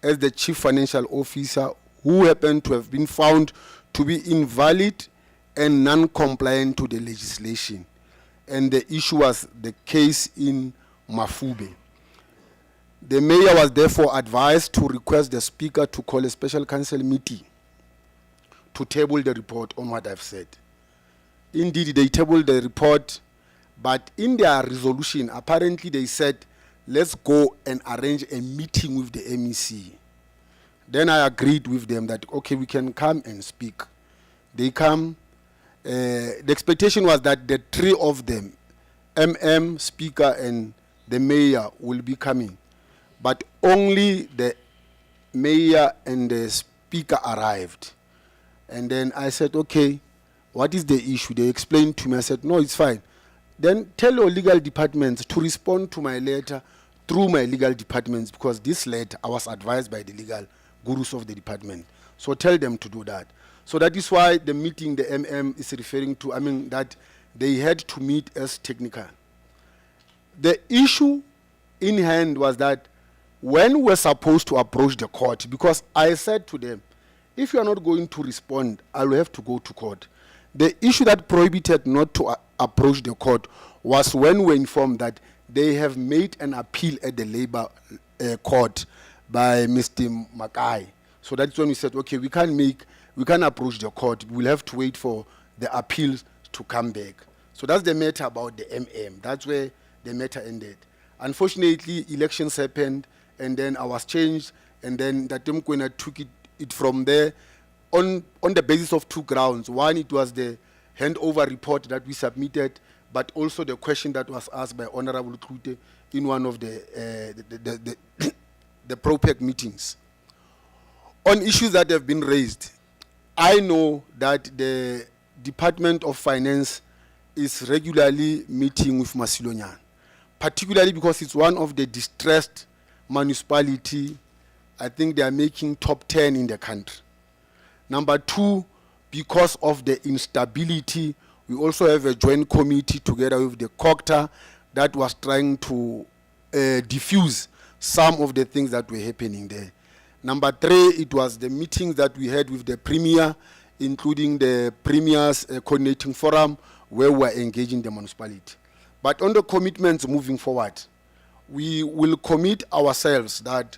as the Chief Financial Officer, who happened to have been found to be invalid and non-compliant to the legislation. And the issue was the case in Mafube. The mayor was therefore advised to request the speaker to call a special council meeting to table the report on what I've said. Indeed, they tabled the report, but in their resolution, apparently they said, let's go and arrange a meeting with the MEC. Then I agreed with them that, okay, we can come and speak. They come. The expectation was that the 3 of them, speaker, and the mayor, will be coming. But only the mayor and the speaker arrived. And then I said, okay, what is the issue? They explained to me. I said, no, it's fine. Then tell your legal departments to respond to my letter through my legal departments, because this letter, I was advised by the legal gurus of the department. So tell them to do that. So that is why the meeting the is referring to, that they had to meet as technical. The issue in hand was that when we're supposed to approach the court, because I said to them, if you are not going to respond, I will have to go to court. The issue that prohibited not to approach the court was when we were informed that they have made an appeal at the labor court by Mr. Makai. So that's when we said, okay, we can't approach the court. We'll have to wait for the appeals to come back. So that's the matter about the That's where the matter ended. Unfortunately, elections happened, and then I was changed, and then Datum Kwena took it from there on the basis of 2 grounds. One, it was the handover report that we submitted, but also the question that was asked by Honorable Klute in one of the PROPEC meetings. On issues that have been raised, I know that the Department of Finance is regularly meeting with Masilonyan, particularly because it's one of the distressed municipality. I think they are making top 10 in the country. Number 2, because of the instability, we also have a joint committee together with the COCTA that was trying to diffuse some of the things that were happening there. Number 3, it was the meetings that we had with the Premier, including the Premier's coordinating forum, where we were engaging the municipality. But on the commitments moving forward, we will commit ourselves that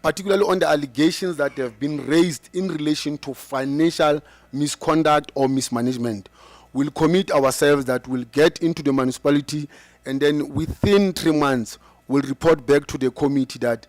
particularly on the allegations that have been raised in relation to financial misconduct or mismanagement. We'll commit ourselves that we'll get into the municipality, and then within 3 months, we'll report back to the committee that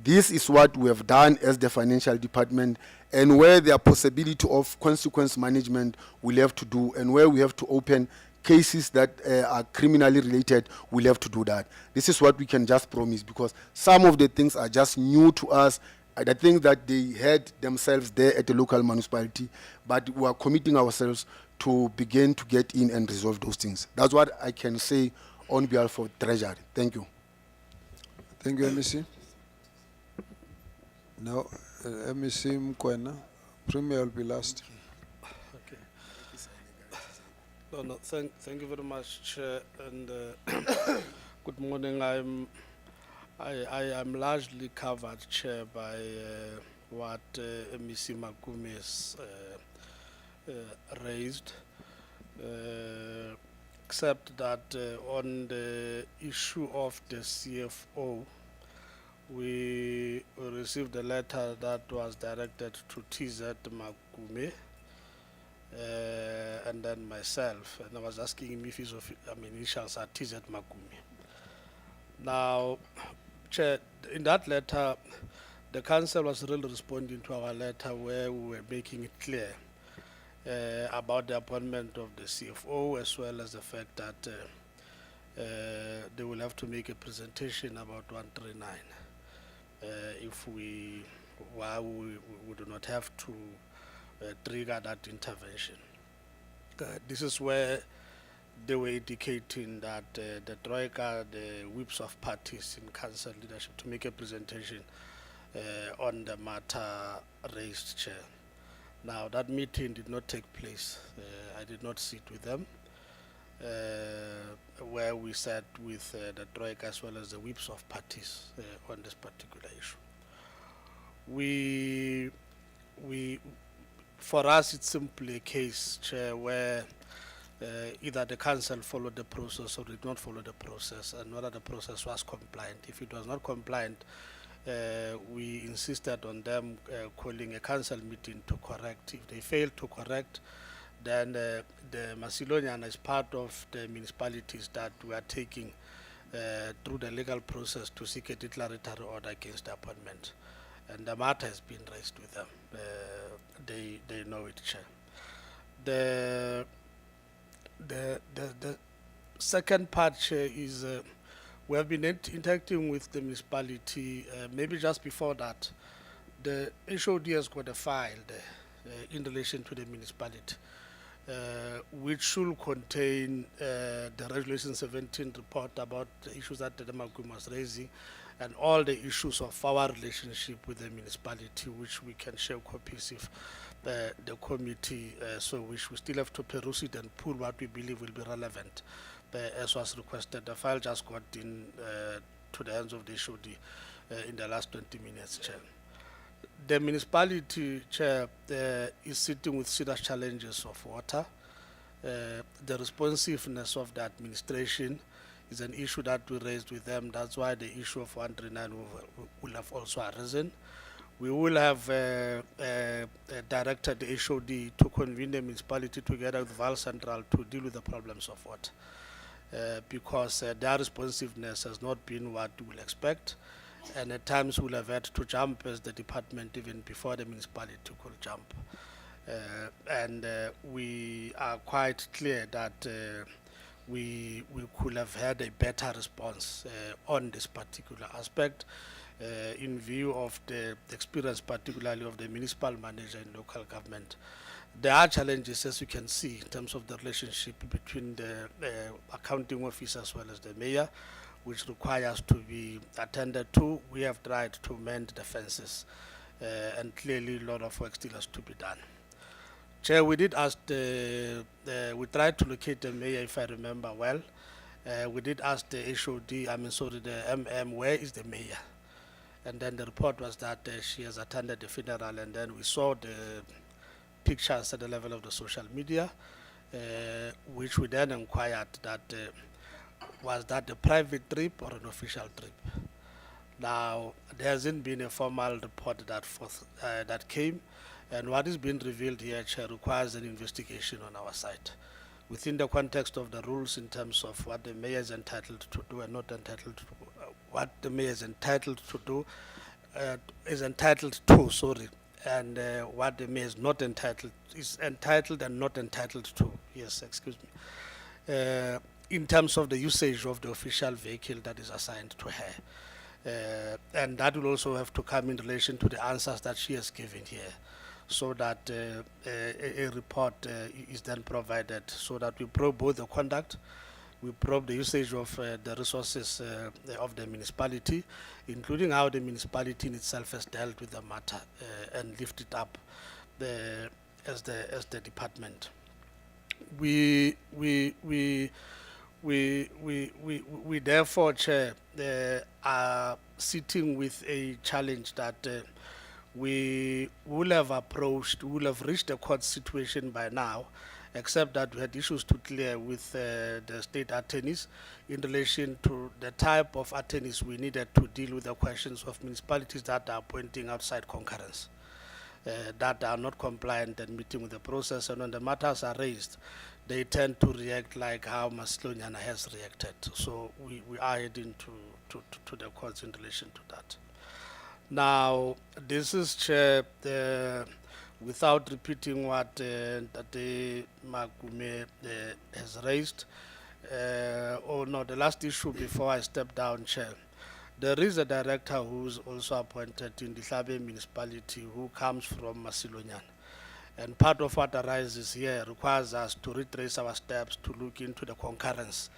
this is what we have done as the financial department, and where there are possibility of consequence management we'll have to do, and where we have to open cases that are criminally related, we'll have to do that. This is what we can just promise, because some of the things are just new to us. I think that they had themselves there at the local municipality, but we are committing ourselves to begin to get in and resolve those things. That's what I can say on behalf of Treasury. Thank you. Thank you, MEC. Now, MEC Mkwena, Premier will be last. Okay. No, thank you very much, Chair, and good morning. I am largely covered, Chair, by what MEC Makumi has raised, except that on the issue of the CFO, we received a letter that was directed to TZ Makumi and then myself, and I was asking him if his initials are TZ Makumi. Now, Chair, in that letter, the council was really responding to our letter where we were making it clear about the appointment of the CFO, as well as the fact that they will have to make a presentation about 139 if we do not have to trigger that intervention. This is where they were indicating that the Troika, the whips of parties in council leadership, to make a presentation on the matter raised, Chair. Now, that meeting did not take place. I did not sit with them, where we sat with the Troika as well as the whips of parties on this particular issue. For us, it's simply a case, Chair, where either the council followed the process or did not follow the process, and whether the process was compliant. If it was not compliant, we insisted on them calling a council meeting to correct. If they failed to correct, then the Masilonian is part of the municipalities that we are taking through the legal process to seek a declaratory order against the appointment. And the matter has been raised with them. They know it, Chair. The second part, Chair, is we have been interacting with the municipality. Maybe just before that, the HOD has got a file in relation to the municipality, which should contain the Resolution 17 report about the issues that the Makumi was raising, and all the issues of our relationship with the municipality, which we can share copies if the committee so wish. We still have to peruse it and pull what we believe will be relevant, as was requested. The file just got in to the hands of the HOD in the last 20 minutes, Chair. The municipality, Chair, is sitting with serious challenges of water. The responsiveness of the administration is an issue that we raised with them. That's why the issue of 139 will have also arisen. We will have directed the HOD to convene the municipality together with Val Central to deal with the problems of water, because their responsiveness has not been what we will expect, and at times we'll have had to jump as the department even before the municipality could jump. And we are quite clear that we could have had a better response on this particular aspect in view of the experience, particularly of the municipal manager in local government. There are challenges, as you can see, in terms of the relationship between the accounting office as well as the mayor, which requires to be attended to. We have tried to mend the fences, and clearly a lot of work still has to be done. Chair, we did ask we tried to locate the mayor, if I remember well. We did ask the HOD, the MM, where is the mayor? And then the report was that she has attended the funeral, and then we saw the pictures at the level of the social media, which we then inquired that was that a private trip or an official trip? Now, there hasn't been a formal report that came, and what is being revealed here, Chair, requires an investigation on our side. Within the context of the rules in terms of what the mayor is entitled to do and not entitled to, what the mayor is entitled to do, and what the mayor is not entitled, is entitled and not entitled to, yes, excuse me, in terms of the usage of the official vehicle that is assigned to her. And that will also have to come in relation to the answers that she has given here, so that a report is then provided, so that we probe both the conduct, we probe the usage of the resources of the municipality, including how the municipality in itself has dealt with the matter and lift it up as the department. We therefore, Chair, are sitting with a challenge that we will have approached, we will have reached a court situation by now, except that we had issues to clear with the state attorneys in relation to the type of attorneys we needed to deal with the questions of municipalities that are appointing outside concurrence, that are not compliant and meeting with the process, and when the matters are raised, they tend to react like how Masilonyana has reacted. So we are heading to the courts in relation to that. Now, this is, Chair, without repeating what Tate Magume has raised. The last issue before I step down, Chair. There is a director who's also appointed in the Hlabe municipality who comes from Masilonyana. And part of what arises here requires us to retrace our steps to look into the concurrence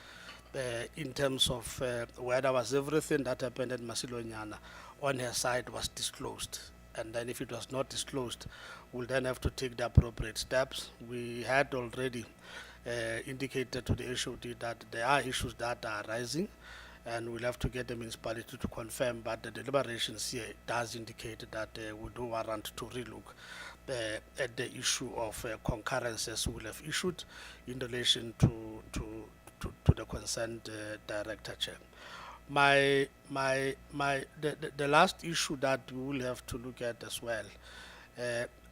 in terms of whether was everything that happened at Masilonyana on her side was disclosed. And then if it was not disclosed, we'll then have to take the appropriate steps. We had already indicated to the HOD that there are issues that are arising, and we'll have to get the municipality to confirm, but the deliberations here does indicate that we do warrant to relook at the issue of concurrences we will have issued in relation to the concerned director, Chair. The last issue that we will have to look at as well,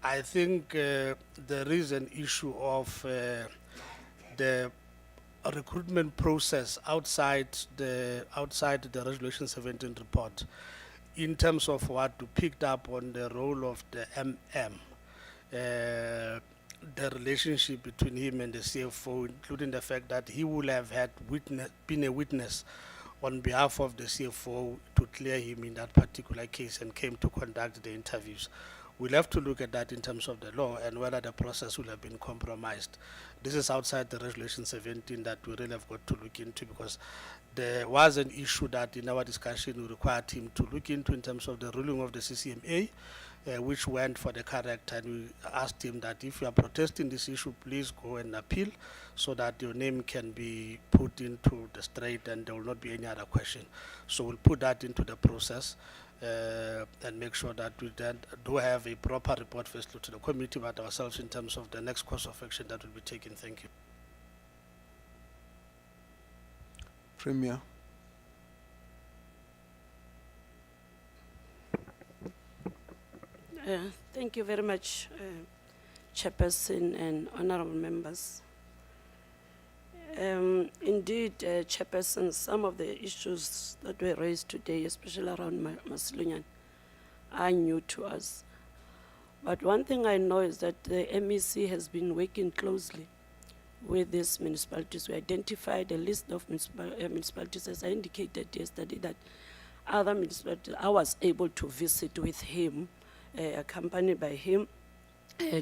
I think there is an issue of the recruitment process outside the Resolution 17 report, in terms of what we picked up on the role of the MM, the relationship between him and the CFO, including the fact that he would have had been a witness on behalf of the CFO to clear him in that particular case and came to conduct the interviews. We'll have to look at that in terms of the law and whether the process will have been compromised. This is outside the Resolution 17 that we really have got to look into, because there was an issue that in our discussion we required him to look into in terms of the ruling of the CCMA, which went for the character, and we asked him that if you are protesting this issue, please go and appeal so that your name can be put into the straight and there will not be any other question. So we'll put that into the process and make sure that we then do have a proper report firstly to the committee, but ourselves in terms of the next course of action that will be taken. Thank you. Premier. Thank you very much, Chairperson and honorable members. Indeed, Chairperson, some of the issues that were raised today, especially around Masilonyana, are new to us. But one thing I know is that the MEC has been working closely with these municipalities. We identified a list of municipalities, as I indicated yesterday, that other municipalities, I was able to visit with him, accompanied by him,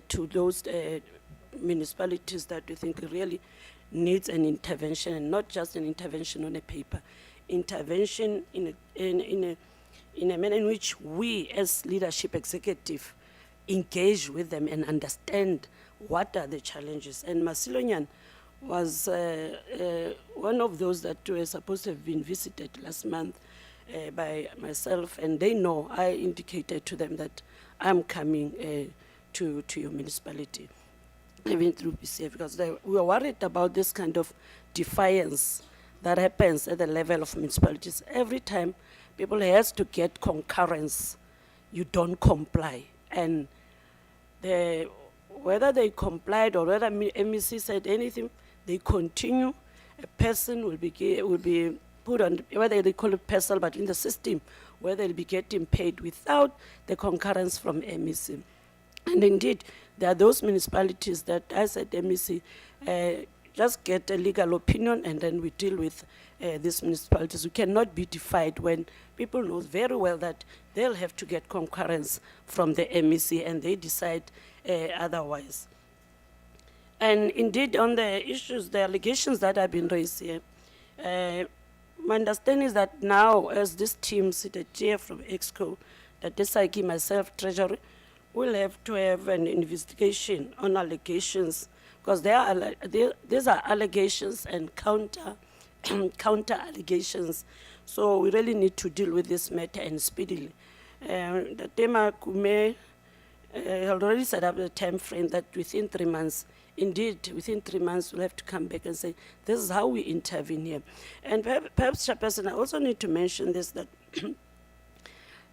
to those municipalities that we think really needs an intervention, and not just an intervention on a paper, intervention in a manner in which we as leadership executive engage with them and understand what are the challenges. And Masilonyana was one of those that were supposed to have been visited last month by myself, and they know I indicated to them that I'm coming to your municipality, even through PCF, because we are worried about this kind of defiance that happens at the level of municipalities. Every time people has to get concurrence. You don't comply. And whether they complied or whether MEC said anything, they continue. A person will be put on, whether they call it personal, but in the system, where they'll be getting paid without the concurrence from MEC. And indeed, there are those municipalities that, as at MEC, just get a legal opinion and then we deal with these municipalities. We cannot be defied when people know very well that they'll have to get concurrence from the MEC and they decide otherwise. And indeed, on the issues, the allegations that have been raised here, my understanding is that now, as this team seated here from EXCO, that SIG, myself, Treasury, will have to have an investigation on allegations, because these are allegations and counter allegations. So we really need to deal with this matter and speedily. The Tema Kume already set up a time frame that within 3 months, indeed, within 3 months, we'll have to come back and say, this is how we intervene here. And perhaps, Chairperson, I also need to mention this, that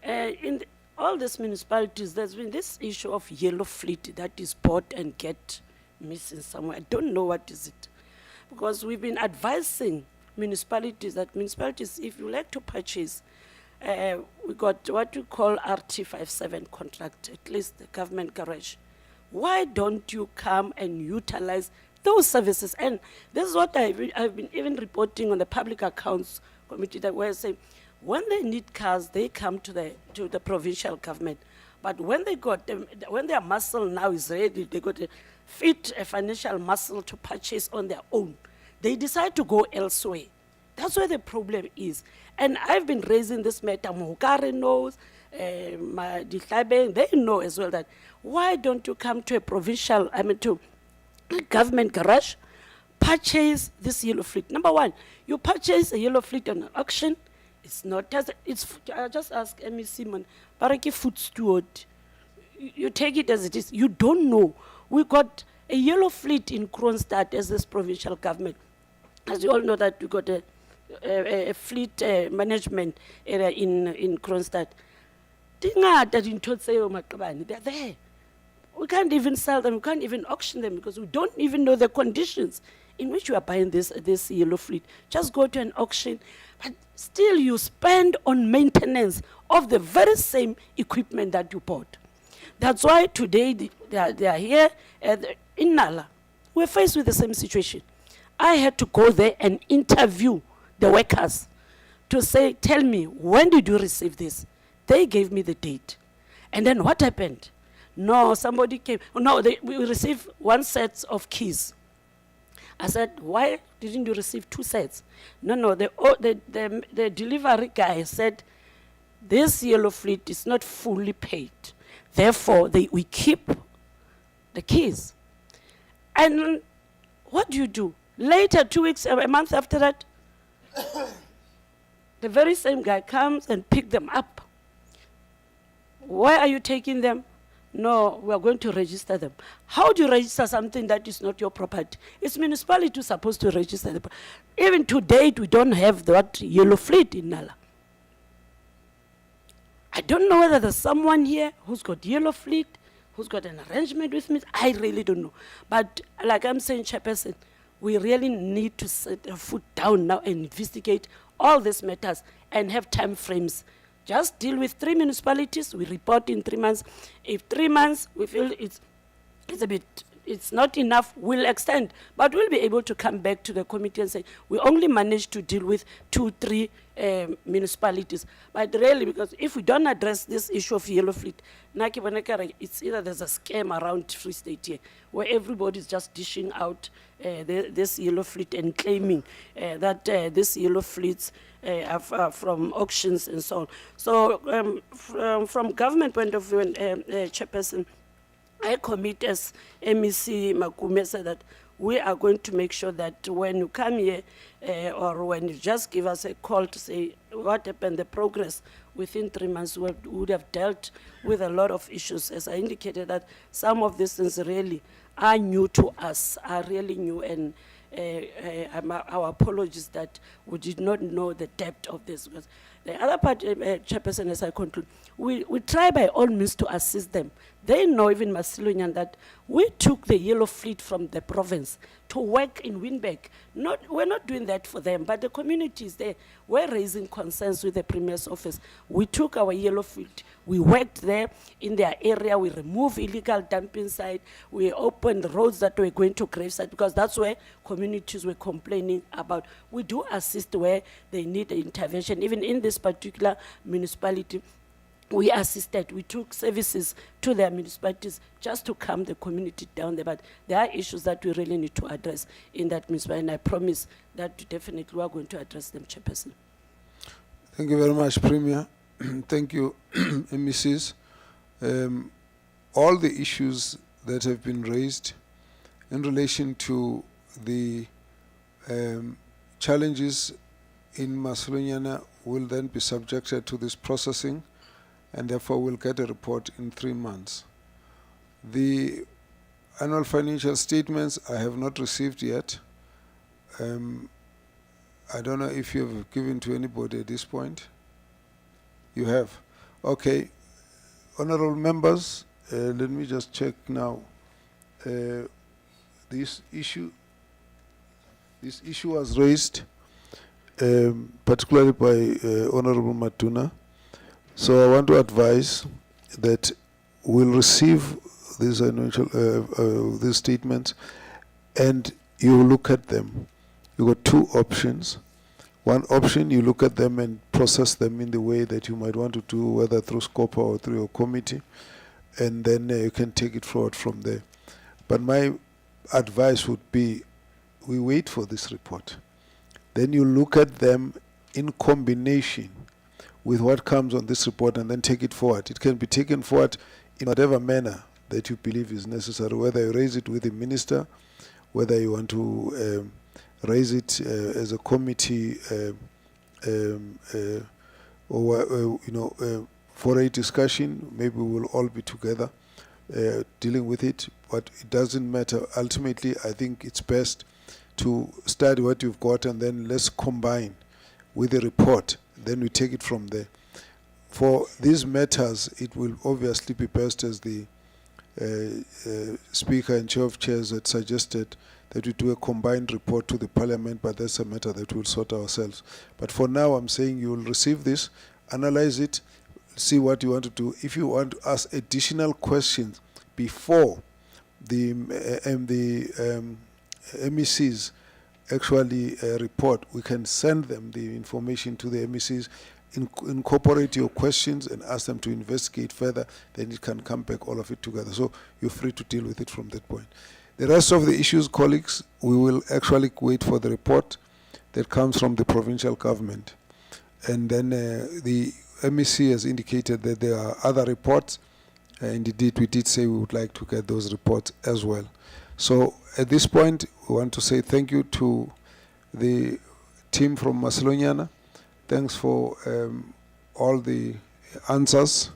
in all these municipalities, there's been this issue of yellow fleet that is bought and get missing somewhere. I don't know what is it. Because we've been advising municipalities that municipalities, if you like to purchase, we got what we call RT57 contract, at least the government garage. Why don't you come and utilize those services? And this is what I've been even reporting on the Public Accounts Committee, that where I say, when they need cars, they come to the provincial government. But when they got them, when their muscle now is ready, they got a financial muscle to purchase on their own, they decide to go elsewhere. That's where the problem is. And I've been raising this matter. Mohukare knows, they know as well that why don't you come to a provincial, to a government garage, purchase this yellow fleet. Number one, you purchase a yellow fleet on an auction. It's not, I just ask MEC man, Baraki food steward, you take it as it is. You don't know. We got a yellow fleet in Kronstadt as this provincial government. As you all know that we got a fleet management area in Kronstadt. They're there. We can't even sell them, we can't even auction them because we don't even know the conditions in which you are buying this yellow fleet. Just go to an auction, but still you spend on maintenance of the very same equipment that you bought. That's why today they are here in Nala. We're faced with the same situation. I had to go there and interview the workers to say, tell me, when did you receive this? They gave me the date. And then what happened? No, somebody came. No, we received 1 set of keys. I said, why didn't you receive 2 sets? No, the delivery guy said, this yellow fleet is not fully paid. Therefore, we keep the keys. And what do? Later, 2 weeks, a month after that, the very same guy comes and picks them up. Why are you taking them? No, we are going to register them. How do you register something that is not your property? It's municipality supposed to register them. Even to date, we don't have that yellow fleet in Nala. I don't know whether there's someone here who's got yellow fleet, who's got an arrangement with me. I really don't know. But like I'm saying, Chairperson, we really need to set a foot down now and investigate all these matters and have time frames. Just deal with 3 municipalities, we report in 3 months. If 3 months we feel it's not enough, we'll extend. But we'll be able to come back to the committee and say, we only managed to deal with 2-3 municipalities. But really, because if we don't address this issue of yellow fleet, it's either there's a scam around Free State here, where everybody's just dishing out this yellow fleet and claiming that this yellow fleets are from auctions and so on. So from government point of view, Chairperson, I commit as MEC Makume said that we are going to make sure that when you come here or when you just give us a call to say what happened, the progress, within 3 months we would have dealt with a lot of issues. As I indicated, that some of these things really are new to us, are really new, and our apologies that we did not know the depth of this. Because The other part, Chairperson, as I conclude, we try by all means to assist them. They know, even Masilunyan, that we took the yellow fleet from the province to work in Windberg. We're not doing that for them, but the communities there were raising concerns with the Premier's office. We took our yellow fleet, we worked there in their area, we removed illegal dumping site, we opened roads that were going to gravesite, because that's where communities were complaining about. We do assist where they need intervention. Even in this particular municipality, we assisted, we took services to their municipalities just to calm the community down there. But there are issues that we really need to address in that municipality, and I promise that definitely we are going to address them, Chairperson. Thank you very much, Premier. Thank you, MECs. All the issues that have been raised in relation to the challenges in Masilonyana will then be subjected to this processing, and therefore we'll get a report in 3 months. The annual financial statements I have not received yet. I don't know if you have given to anybody at this point. You have. Okay. Honorable members, let me just check now. This issue was raised particularly by Honorable Matuna. So I want to advise that we'll receive these these statements, and you look at them. You got 2 options. One option, you look at them and process them in the way that you might want to do, whether through SCOPA or through your committee, and then you can take it forward from there. But my advice would be, we wait for this report. Then you look at them in combination with what comes on this report and then take it forward. It can be taken forward in whatever manner that you believe is necessary, whether you raise it with the minister, whether you want to raise it as a committee or for a discussion. Maybe we'll all be together dealing with it, but it doesn't matter. Ultimately, I think it's best to study what you've got and then let's combine with the report. Then we take it from there. For these matters, it will obviously be best, as the Speaker and Chair of Chairs had suggested, that we do a combined report to the Parliament, but that's a matter that we'll sort ourselves. But for now, I'm saying you will receive this, analyze it, see what you want to do. If you want to ask additional questions before the MECs actually report, we can send them the information to the MECs, incorporate your questions and ask them to investigate further, then it can come back, all of it together. So you're free to deal with it from that point. The rest of the issues, colleagues, we will actually wait for the report that comes from the provincial government. And then the MEC has indicated that there are other reports, and indeed we did say we would like to get those reports as well. So at this point, we want to say thank you to the team from Masilonyana. Thanks for all the answers.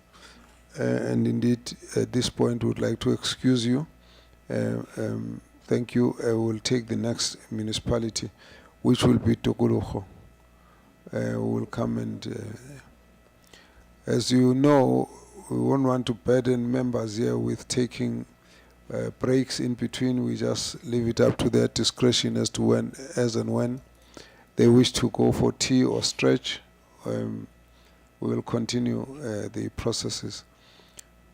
And indeed, at this point, we would like to excuse you. Thank you. I will take the next municipality, which will be Tokologo. We will come and, as you know, we won't want to burden members here with taking breaks in between. We just leave it up to their discretion as to when, as and when they wish to go for tea or stretch. We will continue the processes.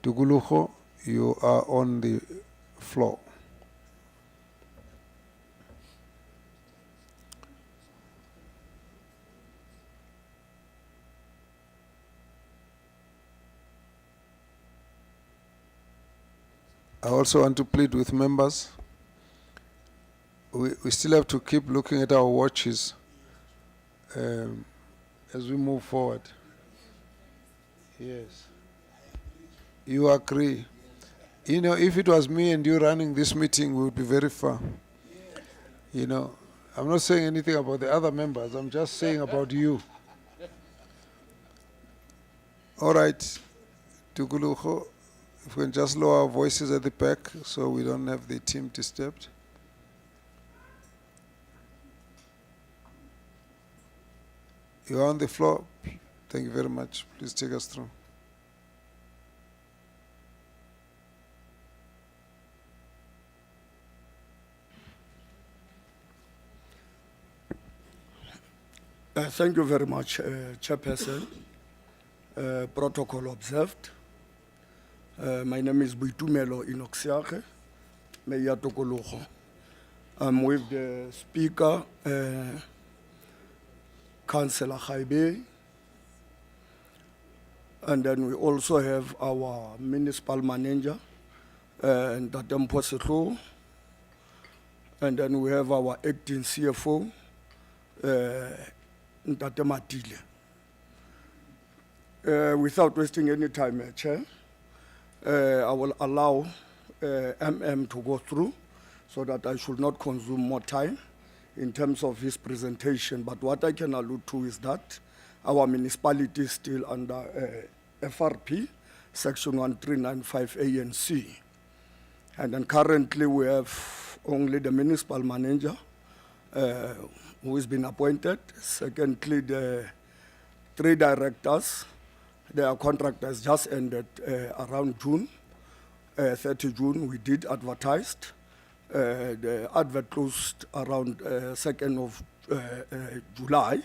Tuguluho, you are on the floor. I also want to plead with members. We still have to keep looking at our watches as we move forward. Yes. You agree? You know, if it was me and you running this meeting, we would be very far. You know, I'm not saying anything about the other members. I'm just saying about you. All right. Tuguluho, if we can just lower our voices at the back so we don't have the team disturbed. You're on the floor. Thank you very much. Please take us through. Thank you very much, Chairperson. Protocol observed. My name is Buitumelo Inoxiake, Mayor Tokologo. I'm with the Speaker, Councillor Haibe, and then we also have our Municipal Manager, Ntate Mpositlo, and then we have our Acting CFO, Ntate Matile. Without wasting any time, Chair, I will allow MM to go through so that I should not consume more time in terms of his presentation. But what I can allude to is that our municipality is still under FRP, Section 1395 A and C. And then currently we have only the municipal manager who has been appointed. Secondly, the 3 directors. Their contract has just ended around June, 30 June. We did advertise. The advert closed around 2nd of July,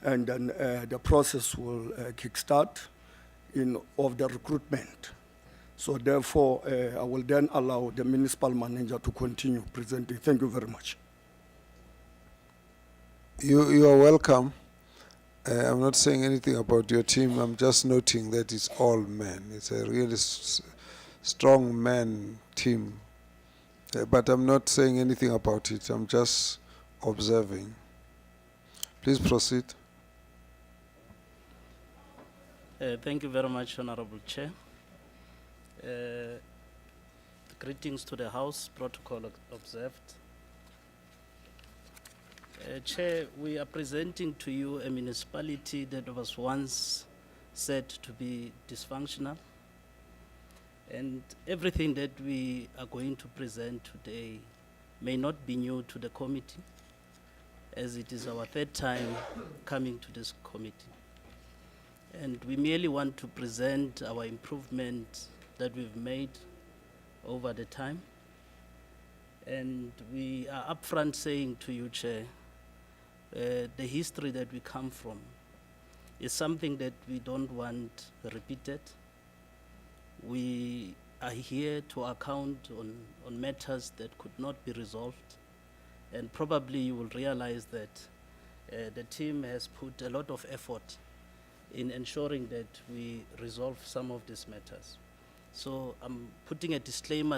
and then the process will kickstart of the recruitment. So therefore, I will then allow the municipal manager to continue presenting. Thank you very much. You are welcome. I'm not saying anything about your team. I'm just noting that it's all men. It's a really strong man team. But I'm not saying anything about it. I'm just observing. Please proceed. Thank you very much, Honorable Chair. Greetings to the House, protocol observed. Chair, we are presenting to you a municipality that was once said to be dysfunctional. And everything that we are going to present today may not be new to the committee, as it is our 3rd time coming to this committee. And we merely want to present our improvements that we've made over the time. And we are upfront saying to you, Chair, the history that we come from is something that we don't want repeated. We are here to account on matters that could not be resolved, and probably you will realize that the team has put a lot of effort in ensuring that we resolve some of these matters. So I'm putting a disclaimer that